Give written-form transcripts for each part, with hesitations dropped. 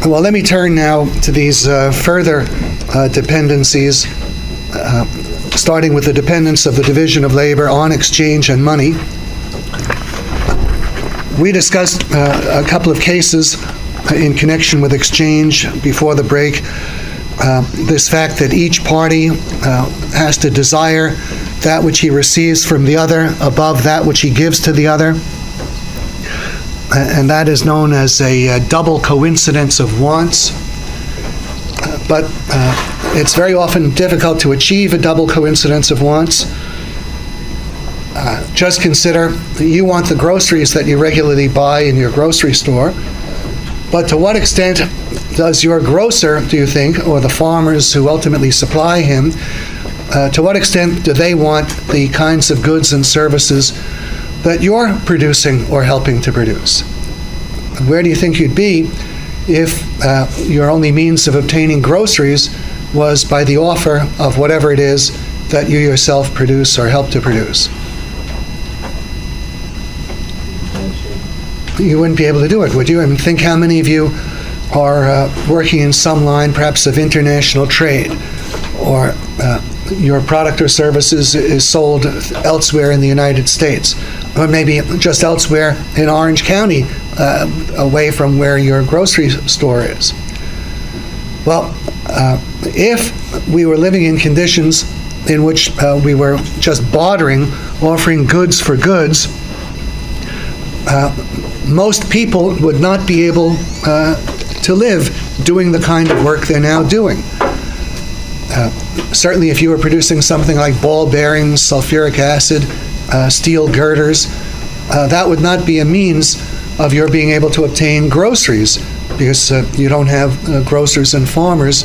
Well, let me turn now to these further dependencies, starting with the dependence of the division of labor on exchange and money. We discussed a couple of cases in connection with exchange before the break. This fact that each party has to desire that which he receives from the other above that which he gives to the other. And that is known as a double coincidence of wants. But it's very often difficult to achieve a double coincidence of wants. Just consider you want the groceries that you regularly buy in your grocery store, but to what extent does your grocer, do you think, or the farmers who ultimately supply him, to what extent do they want the kinds of goods and services that you're producing or helping to produce? Where do you think you'd be if your only means of obtaining groceries was by the offer of whatever it is that you yourself produce or help to produce? You wouldn't be able to do it, would you? I mean, think how many of you are working in some line, perhaps of international trade, or your product or services is sold elsewhere in the United States, or maybe just elsewhere in Orange County, away from where your grocery store is. Well, if we were living in conditions in which we were just bartering, offering goods for goods, most people would not be able to live doing the kind of work they're now doing. Certainly if you were producing something like ball bearings, sulfuric acid, steel girders, that would not be a means of your being able to obtain groceries, because you don't have grocers and farmers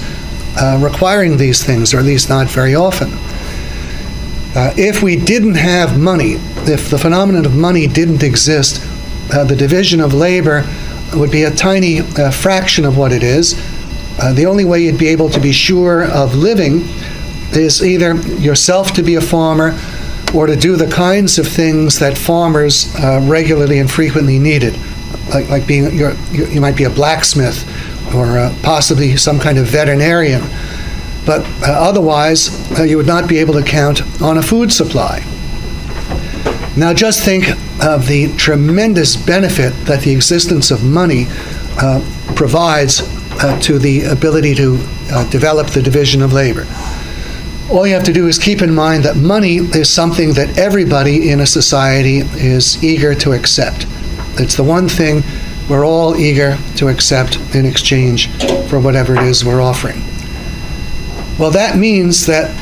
requiring these things, or at least not very often. If we didn't have money, if the phenomenon of money didn't exist, the division of labor would be a tiny fraction of what it is. The only way you'd be able to be sure of living is either yourself to be a farmer or to do the kinds of things that farmers regularly and frequently needed, like being you might be a blacksmith or possibly some kind of veterinarian. But otherwise, you would not be able to count on a food supply. Now just think of the tremendous benefit that the existence of money provides to the ability to develop the division of labor. All you have to do is keep in mind that money is something that everybody in a society is eager to accept. It's the one thing we're all eager to accept in exchange for whatever it is we're offering. Well, that means that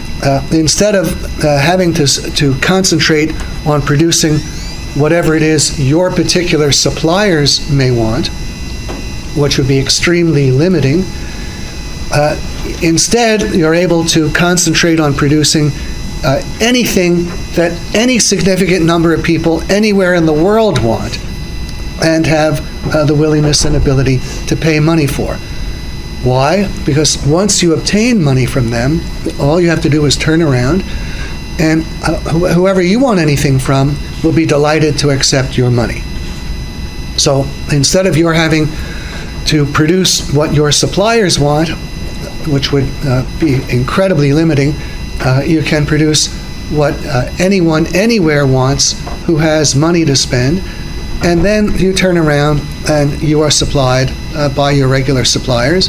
instead of having to concentrate on producing whatever it is your particular suppliers may want, which would be extremely limiting, instead you're able to concentrate on producing anything that any significant number of people anywhere in the world want and have the willingness and ability to pay money for. Why? Because once you obtain money from them, all you have to do is turn around, and whoever you want anything from will be delighted to accept your money. So instead of your having to produce what your suppliers want, which would be incredibly limiting, you can produce what anyone anywhere wants who has money to spend, and then you turn around and you are supplied by your regular suppliers.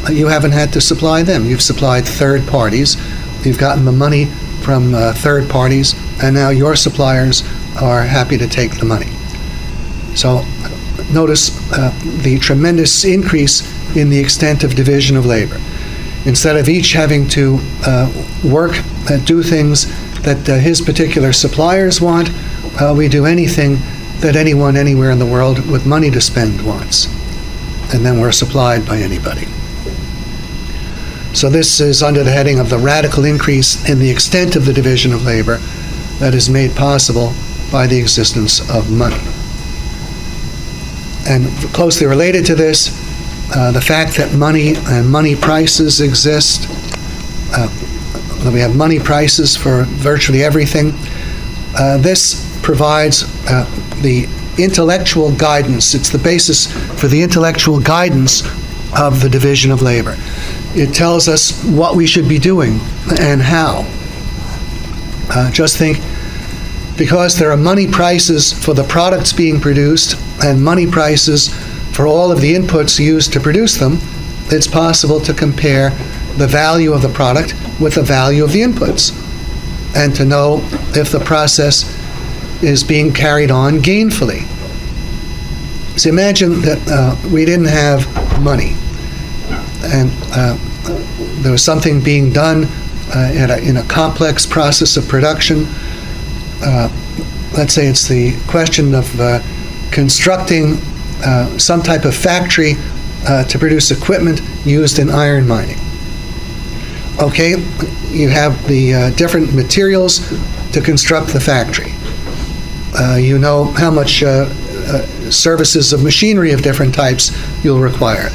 You haven't had to supply them. You've supplied third parties. You've gotten the money from third parties, and now your suppliers are happy to take the money. So notice the tremendous increase in the extent of division of labor. Instead of each having to work and do things that his particular suppliers want, we do anything that anyone anywhere in the world with money to spend wants. And then we're supplied by anybody. So this is under the heading of the radical increase in the extent of the division of labor that is made possible by the existence of money. And closely related to this, the fact that money and money prices exist, that we have money prices for virtually everything. This provides the intellectual guidance. It's the basis for the intellectual guidance of the division of labor. It tells us what we should be doing and how. Just think, because there are money prices for the products being produced and money prices for all of the inputs used to produce them, it's possible to compare the value of the product with the value of the inputs and to know if the process is being carried on gainfully. So imagine that we didn't have money and there was something being done in a complex process of production. Let's say it's the question of constructing some type of factory to produce equipment used in iron mining. Okay, you have the different materials to construct the factory. You know how much services of machinery of different types you'll require.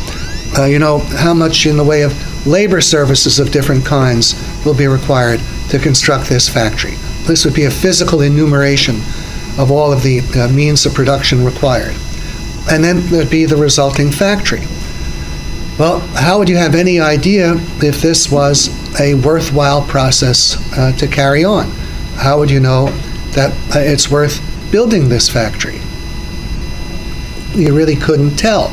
You know how much in the way of labor services of different kinds will be required to construct this factory. This would be a physical enumeration of all of the means of production required. And then there'd be the resulting factory. Well, how would you have any idea if this was a worthwhile process to carry on? How would you know that it's worth building this factory? You really couldn't tell.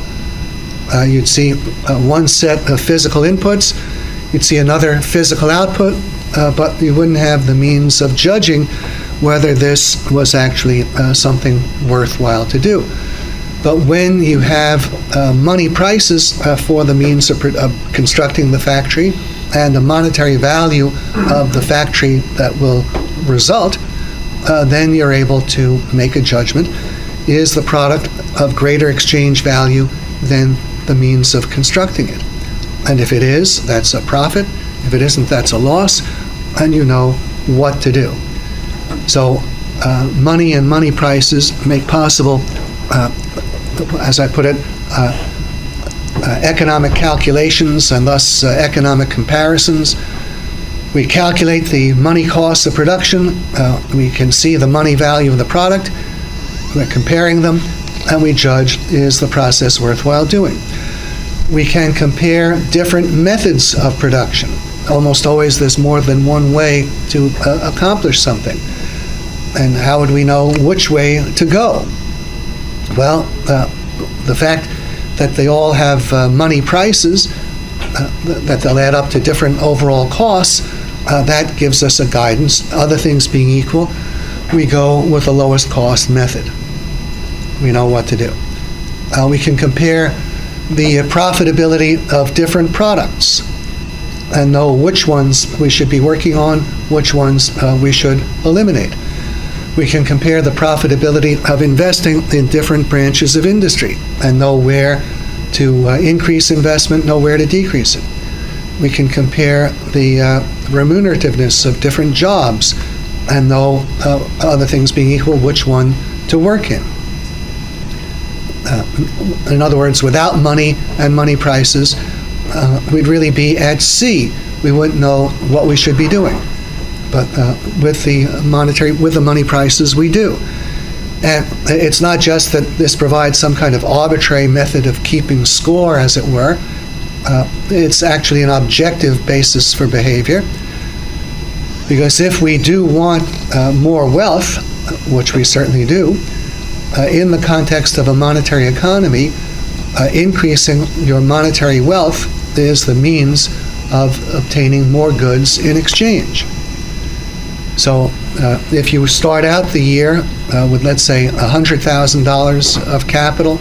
You'd see one set of physical inputs, you'd see another physical output, but you wouldn't have the means of judging whether this was actually something worthwhile to do. But when you have money prices for the means of constructing the factory and the monetary value of the factory that will result, then you're able to make a judgment. Is the product of greater exchange value than the means of constructing it? And if it is, that's a profit. If it isn't, that's a loss, and you know what to do. So money and money prices make possible, as I put it, economic calculations and thus economic comparisons. We calculate the money costs of production. We can see the money value of the product. We're comparing them, and we judge, is the process worthwhile doing? We can compare different methods of production. Almost always there's more than one way to accomplish something. And how would we know which way to go? Well, the fact that they all have money prices, that they'll add up to different overall costs, that gives us a guidance. Other things being equal, we go with the lowest cost method. We know what to do. We can compare the profitability of different products and know which ones we should be working on, which ones we should eliminate. We can compare the profitability of investing in different branches of industry and know where to increase investment, know where to decrease it. We can compare the remunerativeness of different jobs and know, other things being equal, which one to work in. In other words, without money and money prices, we'd really be at sea. We wouldn't know what we should be doing. But with the money prices, we do. And it's not just that this provides some kind of arbitrary method of keeping score, as it were. It's actually an objective basis for behavior. Because if we do want more wealth, which we certainly do, in the context of a monetary economy, increasing your monetary wealth is the means of obtaining more goods in exchange. So if you start out the year with, let's say, $100,000 of capital,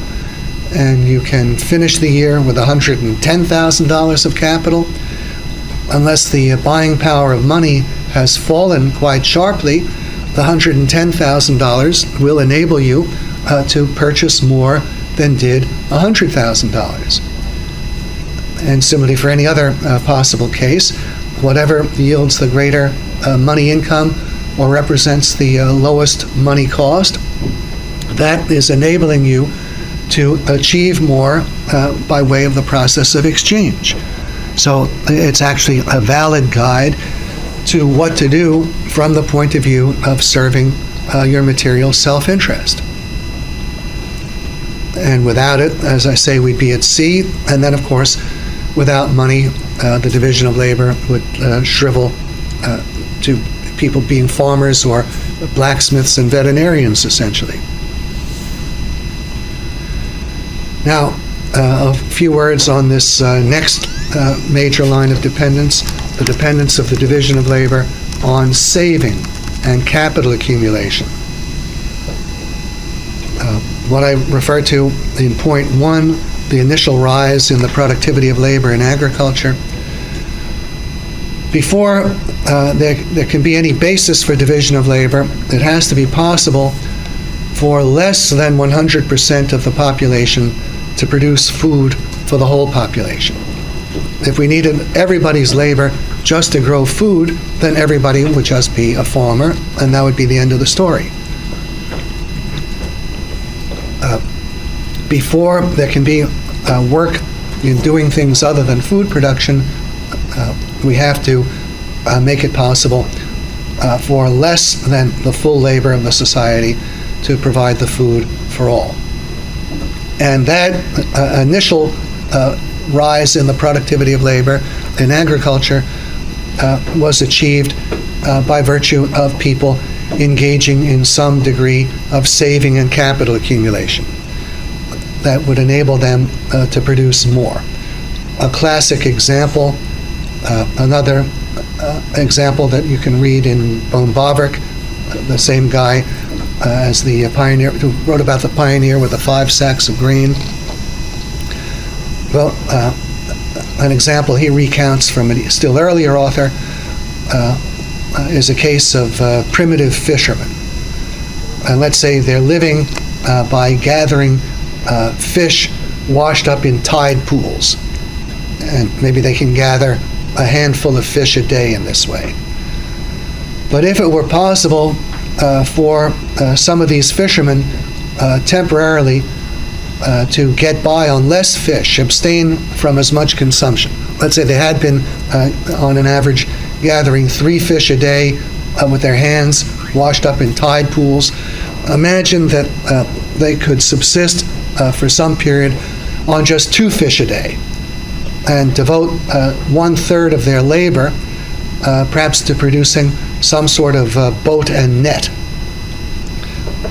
and you can finish the year with $110,000 of capital, unless the buying power of money has fallen quite sharply, the $110,000 will enable you to purchase more than did $100,000. And similarly for any other possible case, whatever yields the greater money income or represents the lowest money cost, that is enabling you to achieve more by way of the process of exchange. So it's actually a valid guide to what to do from the point of view of serving your material self-interest. And without it, as I say, we'd be at sea. And then, of course, without money, the division of labor would shrivel to people being farmers or blacksmiths and veterinarians, essentially. Now, a few words on this next major line of dependence, the dependence of the division of labor on saving and capital accumulation. What I refer to in point 1, the initial rise in the productivity of labor in agriculture. Before there can be any basis for division of labor, it has to be possible for less than 100% of the population to produce food for the whole population. If we needed everybody's labor just to grow food, then everybody would just be a farmer, and that would be the end of the story. Before there can be work in doing things other than food production, we have to make it possible for less than the full labor of the society to provide the food for all. And that initial rise in the productivity of labor in agriculture was achieved by virtue of people engaging in some degree of saving and capital accumulation that would enable them to produce more. A classic example, another example that you can read in von Bavarick, the same guy as the pioneer who wrote about the pioneer with the 5 sacks of grain. Well, an example he recounts from a still earlier author is a case of primitive fishermen. And let's say they're living by gathering fish washed up in tide pools. And maybe they can gather a handful of fish a day in this way. But if it were possible for some of these fishermen temporarily to get by on less fish, abstain from as much consumption. Let's say they had been, on an average, gathering 3 fish a day with their hands washed up in tide pools. Imagine that they could subsist for some period on just 2 fish a day and devote 1/3 of their labor perhaps to producing some sort of boat and net.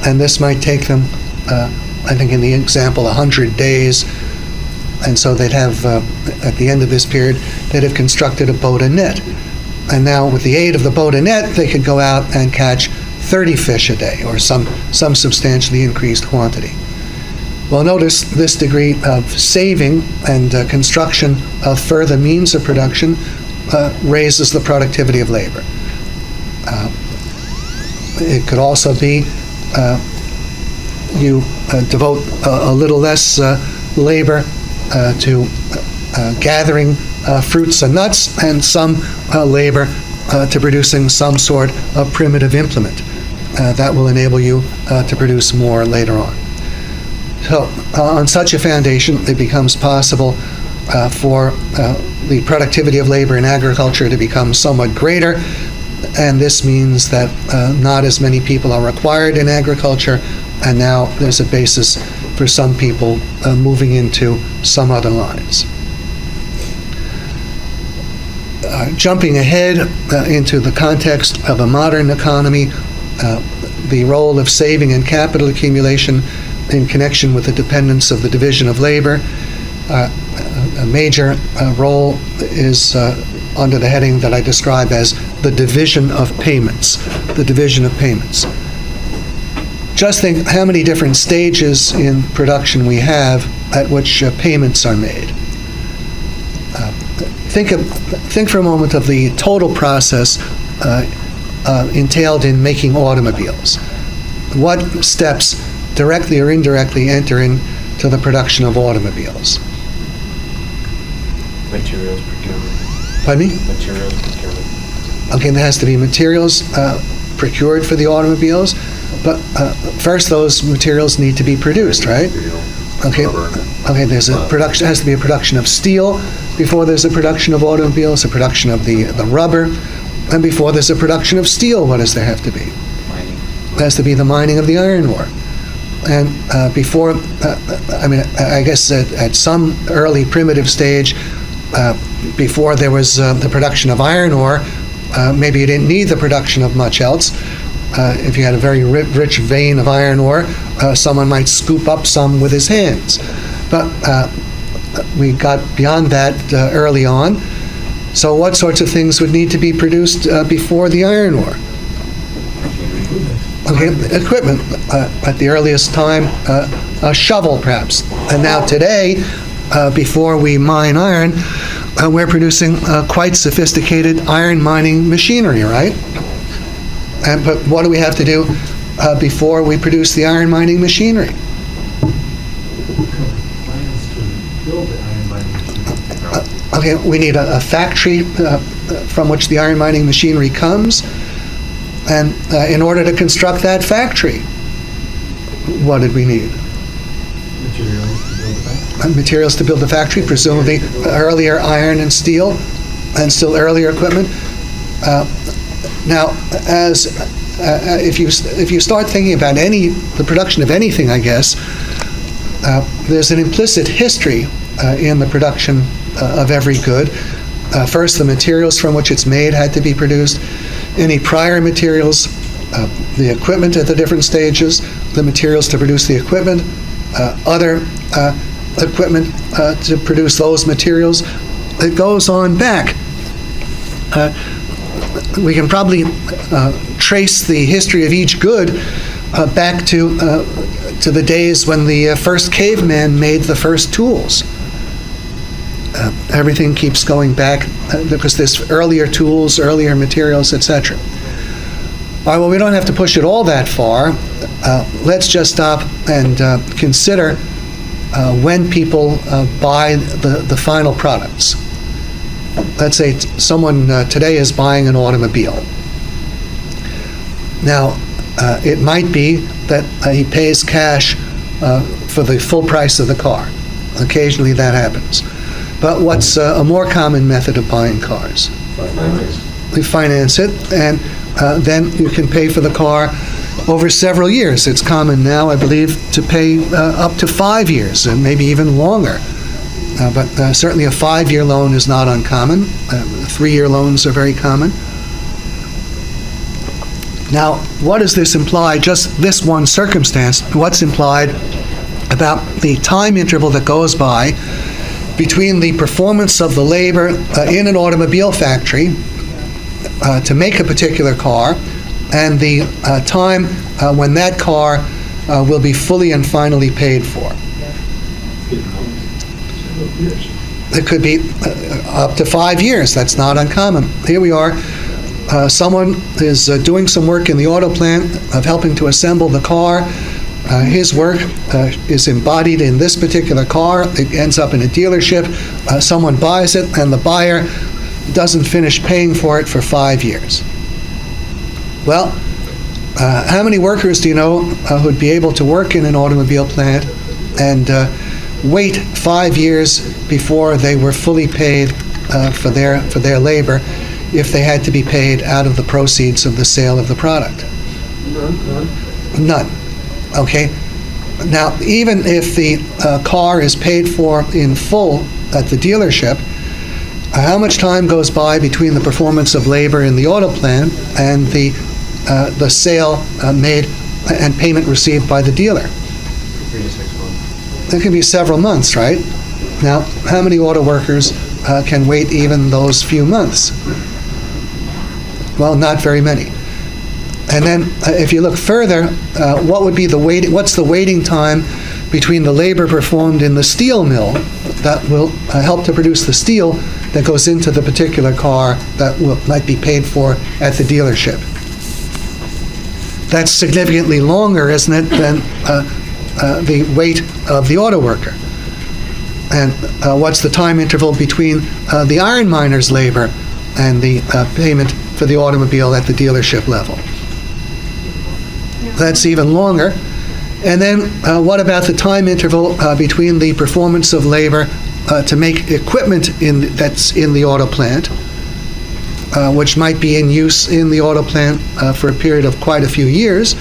And this might take them, I think in the example, 100 days. And so they'd have, at the end of this period, they'd have constructed a boat and net. And now with the aid of the boat and net, they could go out and catch 30 fish a day, or some substantially increased quantity. Well, notice this degree of saving and construction of further means of production raises the productivity of labor. It could also be you devote a little less labor to gathering fruits and nuts, and some labor to producing some sort of primitive implement. That will enable you to produce more later on. So on such a foundation, it becomes possible for the productivity of labor in agriculture to become somewhat greater, and this means that not as many people are required in agriculture, and now there's a basis for some people moving into some other lines. Jumping ahead into the context of a modern economy, the role of saving and capital accumulation in connection with the dependence of the division of labor. A major role is under the heading that I describe as the division of payments. The division of payments. Just think how many different stages in production we have at which payments are made. Think for a moment of the total process entailed in making automobiles. What steps directly or indirectly enter into the production of automobiles? Materials procurement. Pardon me? Materials procurement. Okay, there has to be materials procured for the automobiles, but first those materials need to be produced, right? Okay. Okay. There's a production. Has to be a production of steel before there's a production of automobiles. A production of the rubber, and before there's a production of steel, what does there have to be? Mining. There has to be the mining of the iron ore. And before, I guess at some early primitive stage, before there was the production of iron ore, maybe you didn't need the production of much else. If you had a very rich vein of iron ore, someone might scoop up some with his hands. But we got beyond that early on. So what sorts of things would need to be produced before the iron ore? Okay, equipment. At the earliest time, a shovel perhaps. And now today, before we mine iron, we're producing quite sophisticated iron mining machinery, right? But what do we have to do before we produce the iron mining machinery? Okay, we need a factory from which the iron mining machinery comes. And in order to construct that factory, what did we need? Materials to build the factory, presumably earlier iron and steel, and still earlier equipment. Now, if you start thinking about the production of anything, I guess, there's an implicit history in the production of every good. First, the materials from which it's made had to be produced. Any prior materials, the equipment at the different stages, the materials to produce the equipment, other equipment to produce those materials. It goes on back. We can probably trace the history of each good back to the days when the first caveman made the first tools. Everything keeps going back because there's earlier tools, earlier materials, etc. All right, well, we don't have to push it all that far. Let's just stop and consider when people buy the final products. Let's say someone today is buying an automobile. Now, it might be that he pays cash for the full price of the car. Occasionally that happens. But what's a more common method of buying cars? We finance it, and then you can pay for the car over several years. It's common now, I believe, to pay up to 5 years, and maybe even longer. But certainly a 5-year loan is not uncommon. 3-year loans are very common. Now, what does this imply, just this one circumstance, what's implied about the time interval that goes by between the performance of the labor in an automobile factory to make a particular car and the time when that car will be fully and finally paid for? It could be up to 5 years. That's not uncommon. Here we are. Someone is doing some work in the auto plant of helping to assemble the car. His work is embodied in this particular car. It ends up in a dealership. Someone buys it, and the buyer doesn't finish paying for it for 5 years. Well, how many workers do you know who'd be able to work in an automobile plant and wait 5 years before they were fully paid for their labor if they had to be paid out of the proceeds of the sale of the product? None. Okay. Now, even if the car is paid for in full at the dealership, how much time goes by between the performance of labor in the auto plant and the sale made and payment received by the dealer? 3 to 6 months. It can be several months, right? Now, how many auto workers can wait even those few months? Well, not very many. And then, if you look further, what would be what's the waiting time between the labor performed in the steel mill that will help to produce the steel that goes into the particular car that might be paid for at the dealership? That's significantly longer, isn't it, than the wait of the auto worker? And what's the time interval between the iron miner's labor and the payment for the automobile at the dealership level? That's even longer. And then what about the time interval between the performance of labor to make equipment that's in the auto plant, which might be in use in the auto plant for a period of quite a few years?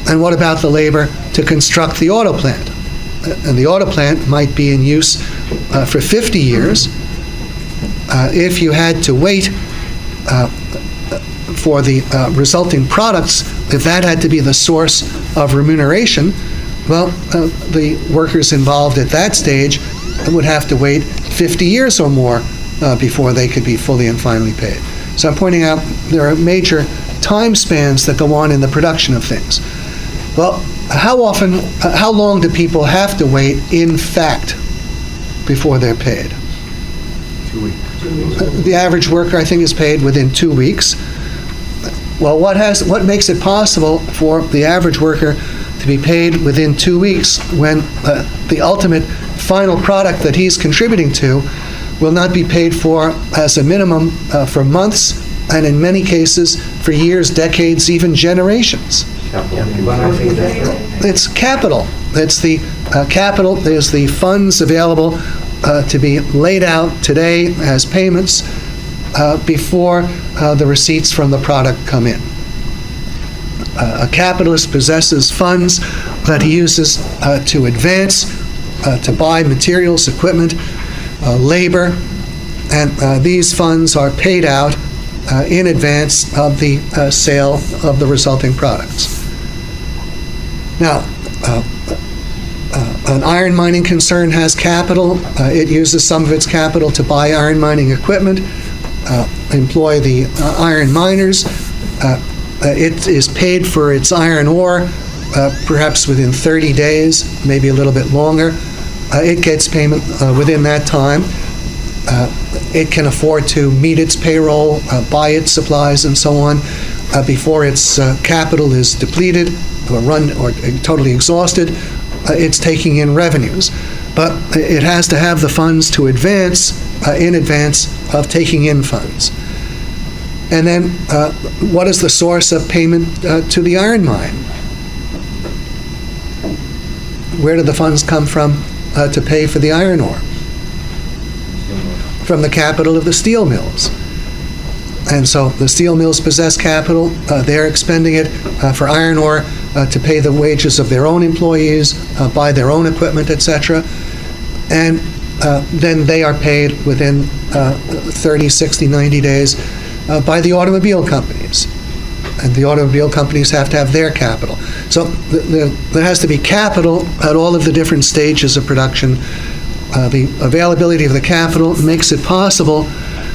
And what about the labor to construct the auto plant. And the auto plant might be in use for 50 years. If you had to wait for the resulting products, if that had to be the source of remuneration, well, the workers involved at that stage would have to wait 50 years or more before they could be fully and finally paid. So I'm pointing out there are major time spans that go on in the production of things. Well, how long do people have to wait, in fact, before they're paid? 2 weeks. The average worker, I think, is paid within 2 weeks. Well, what makes it possible for the average worker to be paid within 2 weeks when the ultimate final product that he's contributing to will not be paid for as a minimum for months, and in many cases for years, decades, even generations? It's capital. It's the capital. There's the funds available to be laid out today as payments before the receipts from the product come in. A capitalist possesses funds that he uses to advance, to buy materials, equipment, labor, and these funds are paid out in advance of the sale of the resulting products. Now, an iron mining concern has capital. It uses some of its capital to buy iron mining equipment, employ the iron miners. It is paid for its iron ore, perhaps within 30 days, maybe a little bit longer. It gets payment within that time. It can afford to meet its payroll, buy its supplies, and so on before its capital is depleted or totally exhausted. It's taking in revenues. But it has to have the funds to advance in advance of taking in funds. And then what is the source of payment to the iron mine? Where do the funds come from to pay for the iron ore? From the capital of the steel mills. And so the steel mills possess capital. They're expending it for iron ore to pay the wages of their own employees, buy their own equipment, etc. And then they are paid within 30, 60, 90 days by the automobile companies. And the automobile companies have to have their capital. So there has to be capital at all of the different stages of production. The availability of the capital makes it possible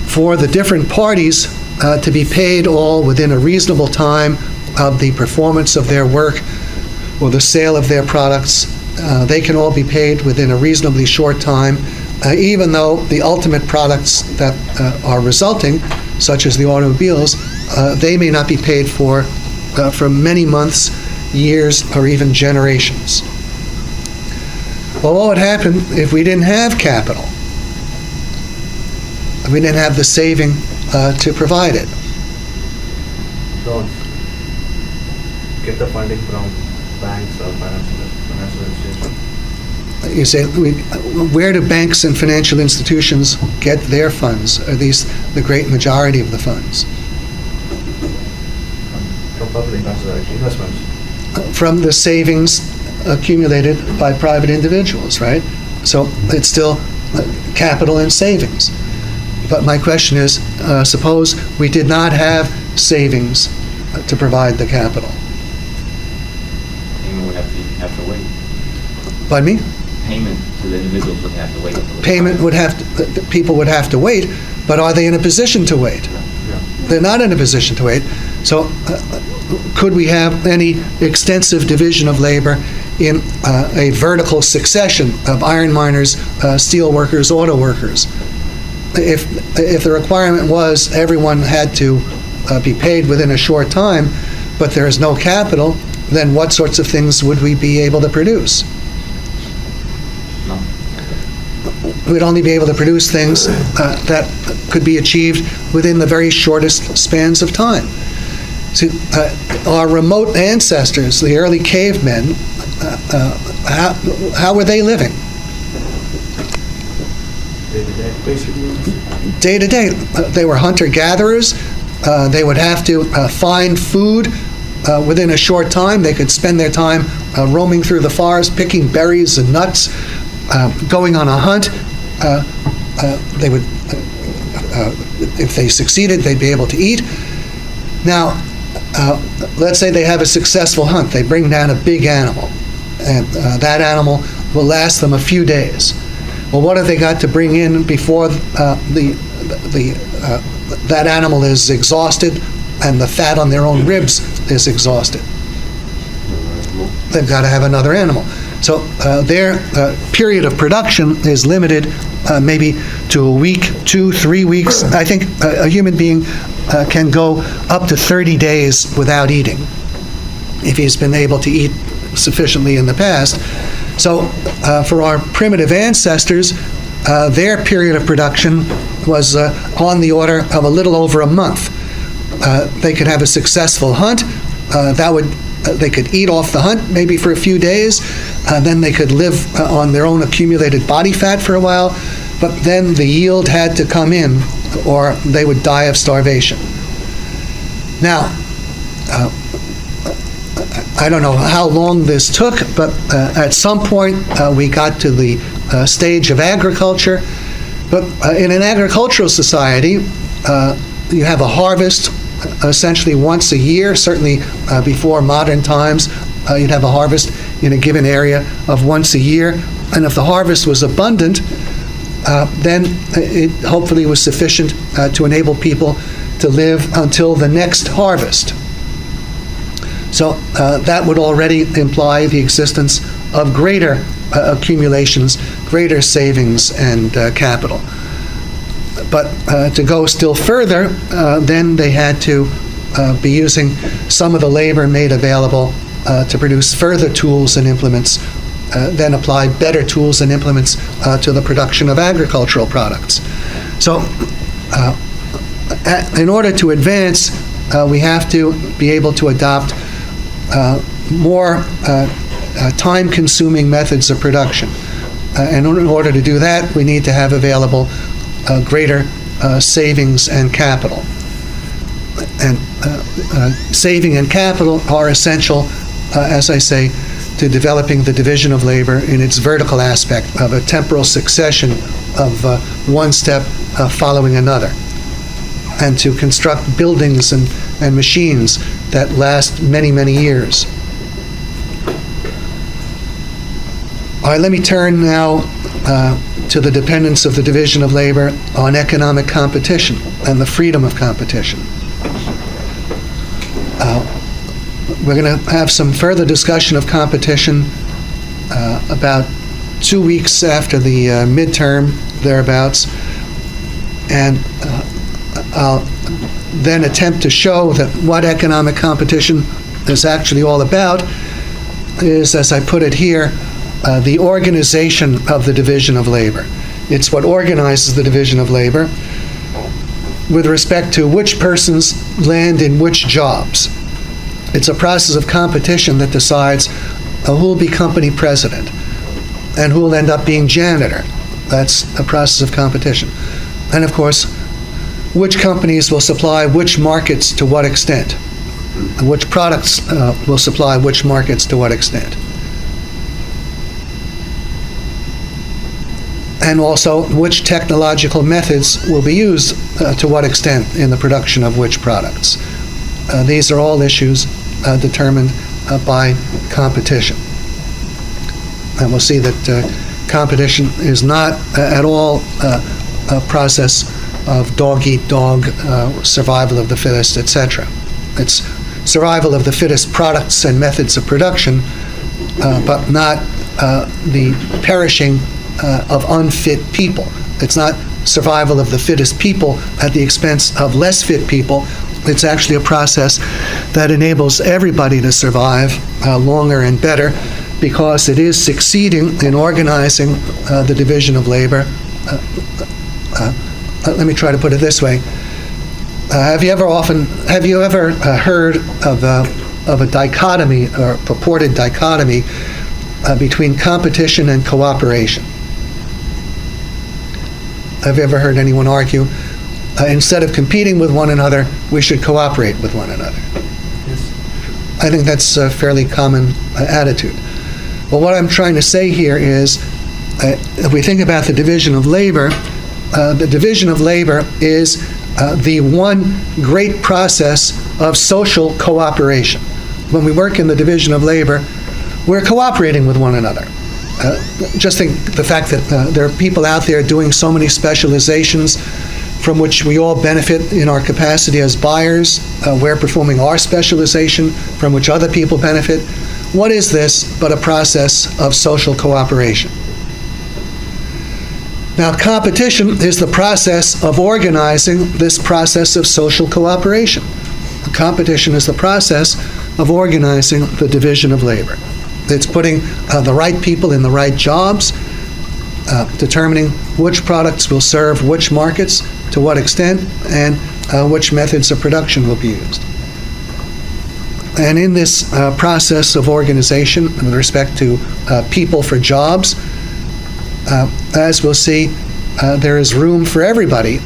for the different parties to be paid all within a reasonable time of the performance of their work or the sale of their products. They can all be paid within a reasonably short time, even though the ultimate products that are resulting, such as the automobiles, they may not be paid for many months, years, or even generations. Well, what would happen if we didn't have capital? If we didn't have the saving to provide it? Loans. Get the funding from banks or financial institutions. You say, where do banks and financial institutions get their funds? Are these the great majority of the funds? From public investments. From the savings accumulated by private individuals, right? So it's still capital and savings. But my question is, suppose we did not have savings to provide the capital. Payment would have to wait. Pardon me? Payment to the individuals would have to wait. Payment would have to, people would have to wait, but are they in a position to wait? Yeah. They're not in a position to wait. So could we have any extensive division of labor in a vertical succession of iron miners, steel workers, auto workers? If the requirement was everyone had to be paid within a short time, but there is no capital, then what sorts of things would we be able to produce? No. We'd only be able to produce things that could be achieved within the very shortest spans of time. See, our remote ancestors, the early cavemen, how were they living? Day to day. They were hunter-gatherers. They would have to find food within a short time. They could spend their time roaming through the forest, picking berries and nuts, going on a hunt. They would, if they succeeded, they'd be able to eat. Now, let's say they have a successful hunt. They bring down a big animal, and that animal will last them a few days. Well, what have they got to bring in before that animal is exhausted and the fat on their own ribs is exhausted? They've got to have another animal. So their period of production is limited maybe to a week, 2, 3 weeks. I think a human being can go up to 30 days without eating if he's been able to eat sufficiently in the past. So for our primitive ancestors, their period of production was on the order of a little over a month. They could have a successful hunt. They could eat off the hunt maybe for a few days. Then they could live on their own accumulated body fat for a while. But then the yield had to come in, or they would die of starvation. Now, I don't know how long this took, but at some point we got to the stage of agriculture. But in an agricultural society, you have a harvest essentially once a year. Certainly before modern times, you'd have a harvest in a given area of once a year. And if the harvest was abundant, then it hopefully was sufficient to enable people to live until the next harvest. So that would already imply the existence of greater accumulations, greater savings and capital. But to go still further, then they had to be using some of the labor made available to produce further tools and implements, then apply better tools and implements to the production of agricultural products. So in order to advance, we have to be able to adopt more time-consuming methods of production. And in order to do that, we need to have available greater savings and capital. And saving and capital are essential, as I say, to developing the division of labor in its vertical aspect of a temporal succession of one step following another, and to construct buildings and machines that last many, many years. All right, let me turn now to the dependence of the division of labor on economic competition and the freedom of competition. We're going to have some further discussion of competition about 2 weeks after the midterm, thereabouts, and I'll then attempt to show that what economic competition is actually all about is, as I put it here, the organization of the division of labor. It's what organizes the division of labor with respect to which persons land in which jobs. It's a process of competition that decides who will be company president and who will end up being janitor. That's a process of competition. And of course, which companies will supply which markets to what extent, and which products will supply which markets to what extent. And also, which technological methods will be used to what extent in the production of which products. These are all issues determined by competition. And we'll see that competition is not at all a process of dog-eat-dog, survival of the fittest, etc. It's survival of the fittest products and methods of production, but not the perishing of unfit people. It's not survival of the fittest people at the expense of less fit people. It's actually a process that enables everybody to survive longer and better, because it is succeeding in organizing the division of labor. Let me try to put it this way. Have you ever heard of a dichotomy, or purported dichotomy, between competition and cooperation? Have you ever heard anyone argue, instead of competing with one another, we should cooperate with one another? Yes. I think that's a fairly common attitude. But what I'm trying to say here is, if we think about the division of labor, the division of labor is the one great process of social cooperation. When we work in the division of labor, we're cooperating with one another. Just think the fact that there are people out there doing so many specializations from which we all benefit in our capacity as buyers. We're performing our specialization from which other people benefit. What is this but a process of social cooperation? Now, competition is the process of organizing this process of social cooperation. Competition is the process of organizing the division of labor. It's putting the right people in the right jobs, determining which products will serve which markets, to what extent, and which methods of production will be used. And in this process of organization with respect to people for jobs, as we'll see, there is room for everybody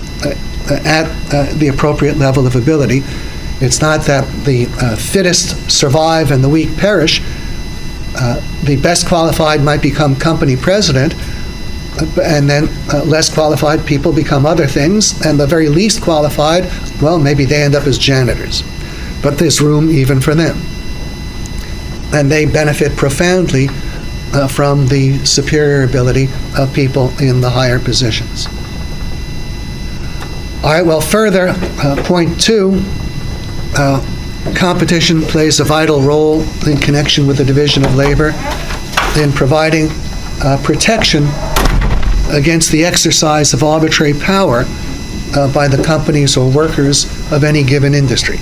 at the appropriate level of ability. It's not that the fittest survive and the weak perish. The best qualified might become company president, and then less qualified people become other things, and the very least qualified, well, maybe they end up as janitors. But there's room even for them. And they benefit profoundly from the superior ability of people in the higher positions. All right, well, further, point 2, competition plays a vital role in connection with the division of labor in providing protection against the exercise of arbitrary power by the companies or workers of any given industry.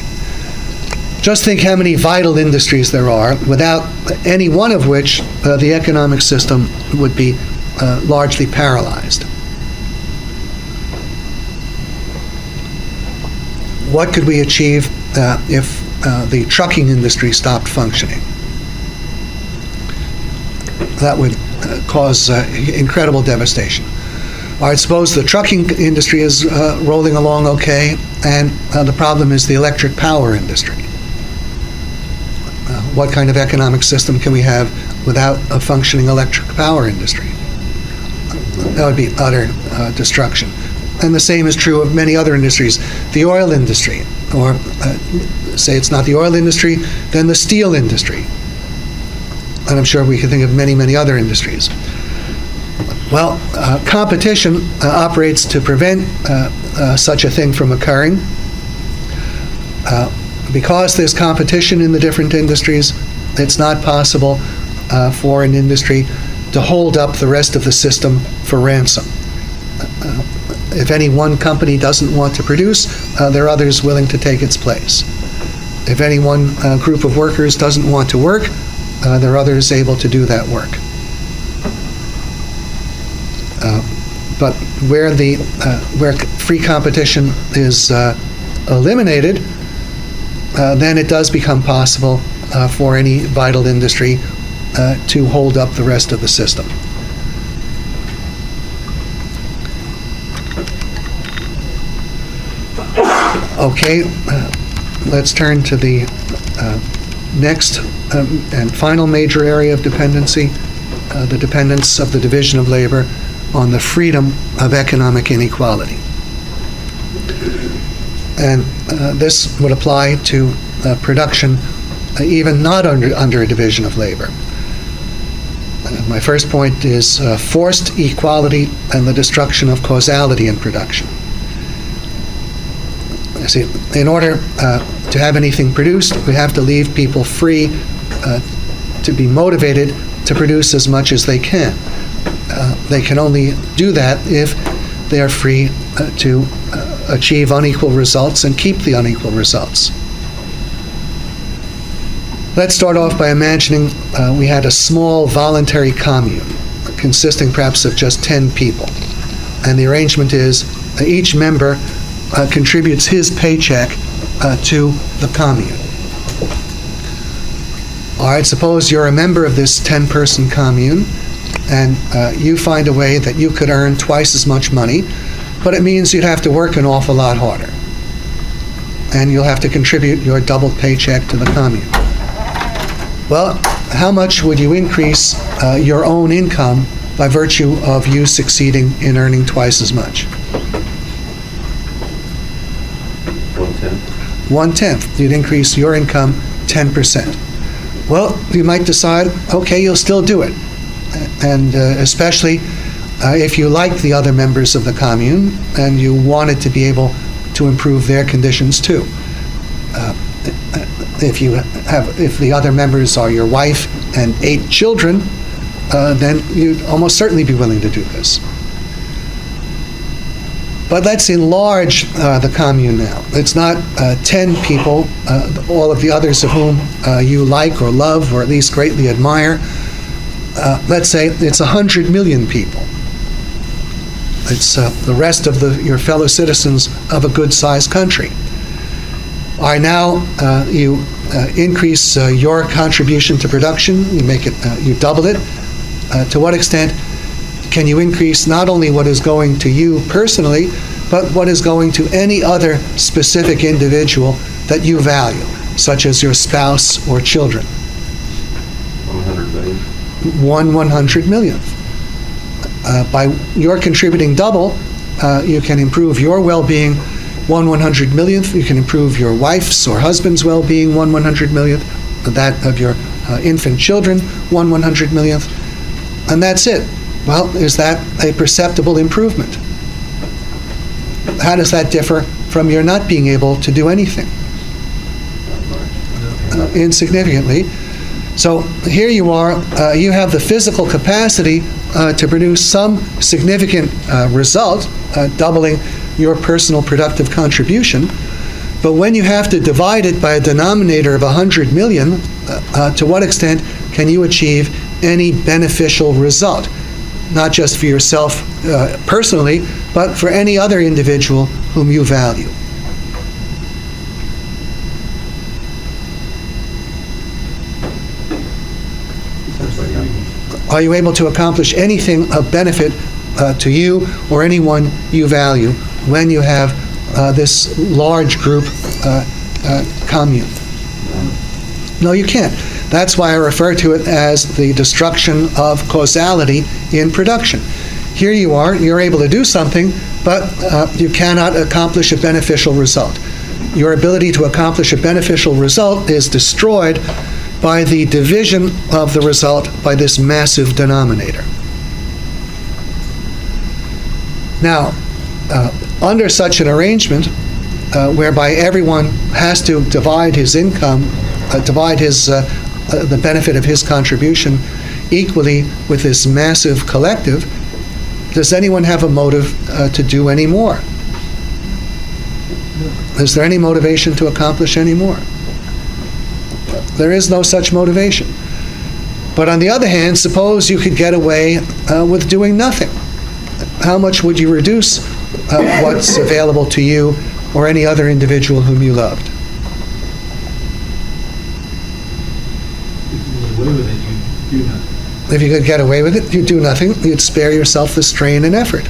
Just think how many vital industries there are, without any one of which the economic system would be largely paralyzed. What could we achieve if the trucking industry stopped functioning? That would cause incredible devastation. All right, suppose the trucking industry is rolling along okay, and the problem is the electric power industry. What kind of economic system can we have without a functioning electric power industry? That would be utter destruction. And the same is true of many other industries. The oil industry, or say it's not the oil industry, then the steel industry. And I'm sure we can think of many, many other industries. Well, competition operates to prevent such a thing from occurring. Because there's competition in the different industries, it's not possible for an industry to hold up the rest of the system for ransom. If any one company doesn't want to produce, there are others willing to take its place. If any one group of workers doesn't want to work, there are others able to do that work. But where free competition is eliminated, then it does become possible for any vital industry to hold up the rest of the system. Okay, let's turn to the next and final major area of dependency, the dependence of the division of labor on the freedom of economic inequality. And this would apply to production even not under a division of labor. My first point is forced equality and the destruction of causality in production. See, in order to have anything produced, we have to leave people free to be motivated to produce as much as they can. They can only do that if they are free to achieve unequal results and keep the unequal results. Let's start off by imagining we had a small voluntary commune consisting perhaps of just 10 people. And the arrangement is each member contributes his paycheck to the commune. All right, suppose you're a member of this 10-person commune, and you find a way that you could earn twice as much money, but it means you'd have to work an awful lot harder. And you'll have to contribute your double paycheck to the commune. Well, how much would you increase your own income by virtue of you succeeding in earning twice as much? 1/10. 1/10. You'd increase your income 10%. Well, you might decide, okay, you'll still do it. And especially if you like the other members of the commune and you wanted to be able to improve their conditions too. If the other members are your wife and 8 children, then you'd almost certainly be willing to do this. But let's enlarge the commune now. It's not 10 people, all of the others of whom you like or love or at least greatly admire. Let's say it's 100 million people. It's the rest of your fellow citizens of a good-sized country. Are now you increase your contribution to production, you double it. To what extent can you increase not only what is going to you personally, but what is going to any other specific individual that you value, such as your spouse or children? 100 million. 1/100 millionth. By your contributing double, you can improve your well-being 1/100 millionth. You can improve your wife's or husband's well-being 1/100 millionth, that of your infant children 1/100 millionth, and that's it. Well, is that a perceptible improvement? How does that differ from your not being able to do anything? Insignificantly. So here you are, you have the physical capacity to produce some significant result, doubling your personal productive contribution, but when you have to divide it by a denominator of 100 million, to what extent can you achieve any beneficial result? Not just for yourself personally, but for any other individual whom you value. Are you able to accomplish anything of benefit to you or anyone you value when you have this large group commune? No, you can't. That's why I refer to it as the destruction of causality in production. Here you are, you're able to do something, but you cannot accomplish a beneficial result. Your ability to accomplish a beneficial result is destroyed by the division of the result by this massive denominator. Now, under such an arrangement, whereby everyone has to divide his income, the benefit of his contribution equally with this massive collective, does anyone have a motive to do any more? Is there any motivation to accomplish any more? There is no such motivation. But on the other hand, suppose you could get away with doing nothing. How much would you reduce what's available to you or any other individual whom you loved? If you could get away with it, you'd do nothing. You'd spare yourself the strain and effort.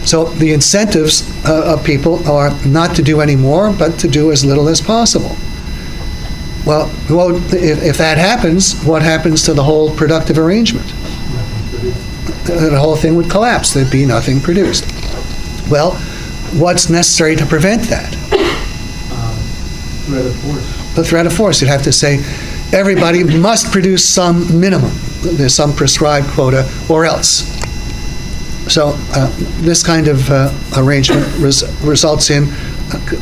So the incentives of people are not to do any more, but to do as little as possible. Well, if that happens, what happens to the whole productive arrangement? The whole thing would collapse. There'd be nothing produced. Well, what's necessary to prevent that? Threat of force. The threat of force. You'd have to say, everybody must produce some minimum. There's some prescribed quota, or else. So this kind of arrangement results in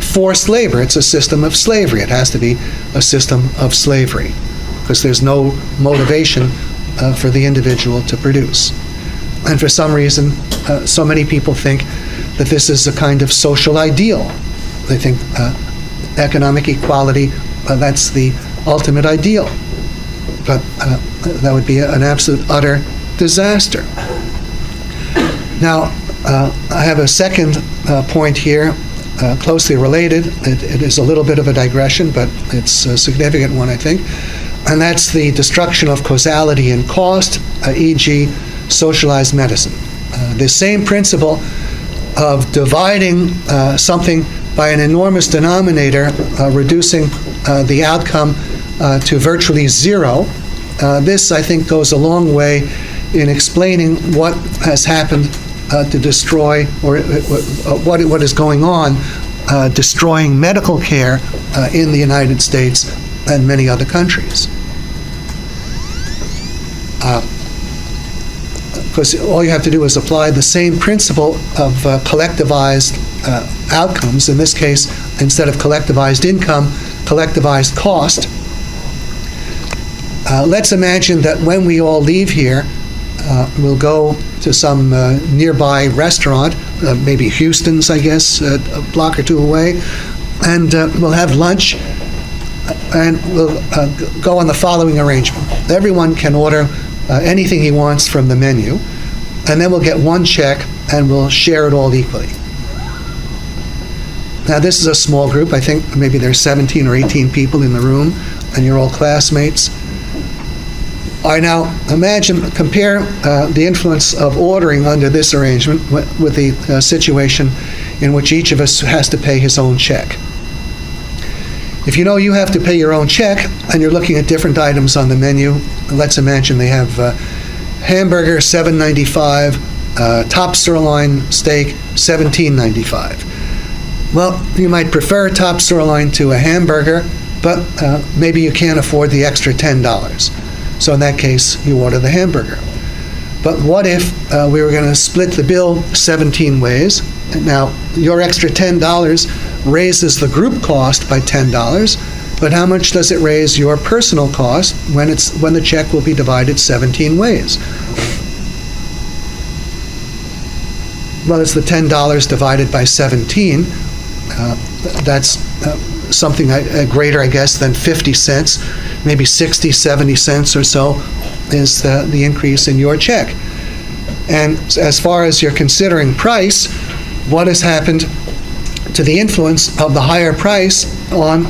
forced labor. It's a system of slavery. It has to be a system of slavery because there's no motivation for the individual to produce. And for some reason, so many people think that this is a kind of social ideal. They think economic equality, that's the ultimate ideal. But that would be an absolute, utter disaster. Now, I have a second point here, closely related. It is a little bit of a digression, but it's a significant one, I think. And that's the destruction of causality and cost, e.g., socialized medicine. The same principle of dividing something by an enormous denominator, reducing the outcome to virtually zero. This, I think, goes a long way in explaining what has happened to destroy, or what is going on, destroying medical care in the United States and many other countries. Because all you have to do is apply the same principle of collectivized outcomes. In this case, instead of collectivized income, collectivized cost. Let's imagine that when we all leave here, we'll go to some nearby restaurant, maybe Houston's, I guess, a block or two away, and we'll have lunch, and we'll go on the following arrangement. Everyone can order anything he wants from the menu, and then we'll get one check and we'll share it all equally. Now, this is a small group. I think maybe there's 17 or 18 people in the room, and you're all classmates. All right, now compare the influence of ordering under this arrangement with the situation in which each of us has to pay his own check. If you know you have to pay your own check and you're looking at different items on the menu, let's imagine they have hamburger $7.95, top sirloin steak $17.95. Well, you might prefer top sirloin to a hamburger, but maybe you can't afford the extra $10. So in that case, you order the hamburger. But what if we were going to split the bill 17 ways? Now, your extra $10 raises the group cost by $10, but how much does it raise your personal cost when the check will be divided 17 ways? Well, it's the $10 divided by 17. That's something greater, I guess, than 50 cents, maybe 60, 70 cents or so is the increase in your check. And as far as you're considering price, what has happened to the influence of the higher price on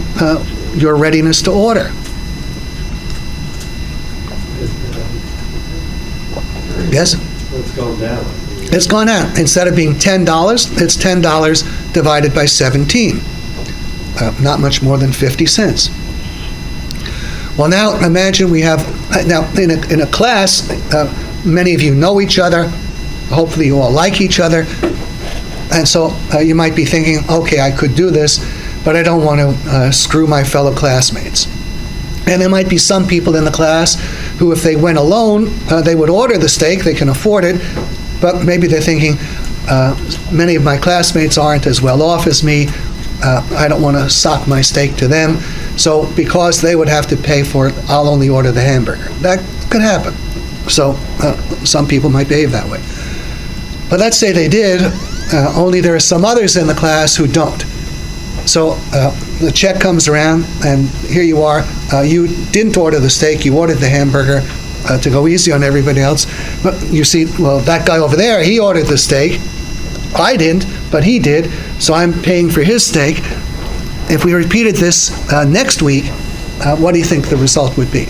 your readiness to order? Yes? It's gone down. It's gone down. Instead of being $10, it's $10 divided by 17. Not much more than 50 cents. Well, now imagine we have, now in a class, many of you know each other, hopefully you all like each other, and so you might be thinking, okay, I could do this, but I don't want to screw my fellow classmates. And there might be some people in the class who, if they went alone, they would order the steak, they can afford it, but maybe they're thinking, many of my classmates aren't as well off as me, I don't want to sock my steak to them, so because they would have to pay for it, I'll only order the hamburger. That could happen. So some people might behave that way. But let's say they did, only there are some others in the class who don't. So the check comes around, and here you are. You didn't order the steak, you ordered the hamburger to go easy on everybody else. But you see, well, that guy over there, he ordered the steak. I didn't, but he did, so I'm paying for his steak. If we repeated this next week, what do you think the result would be?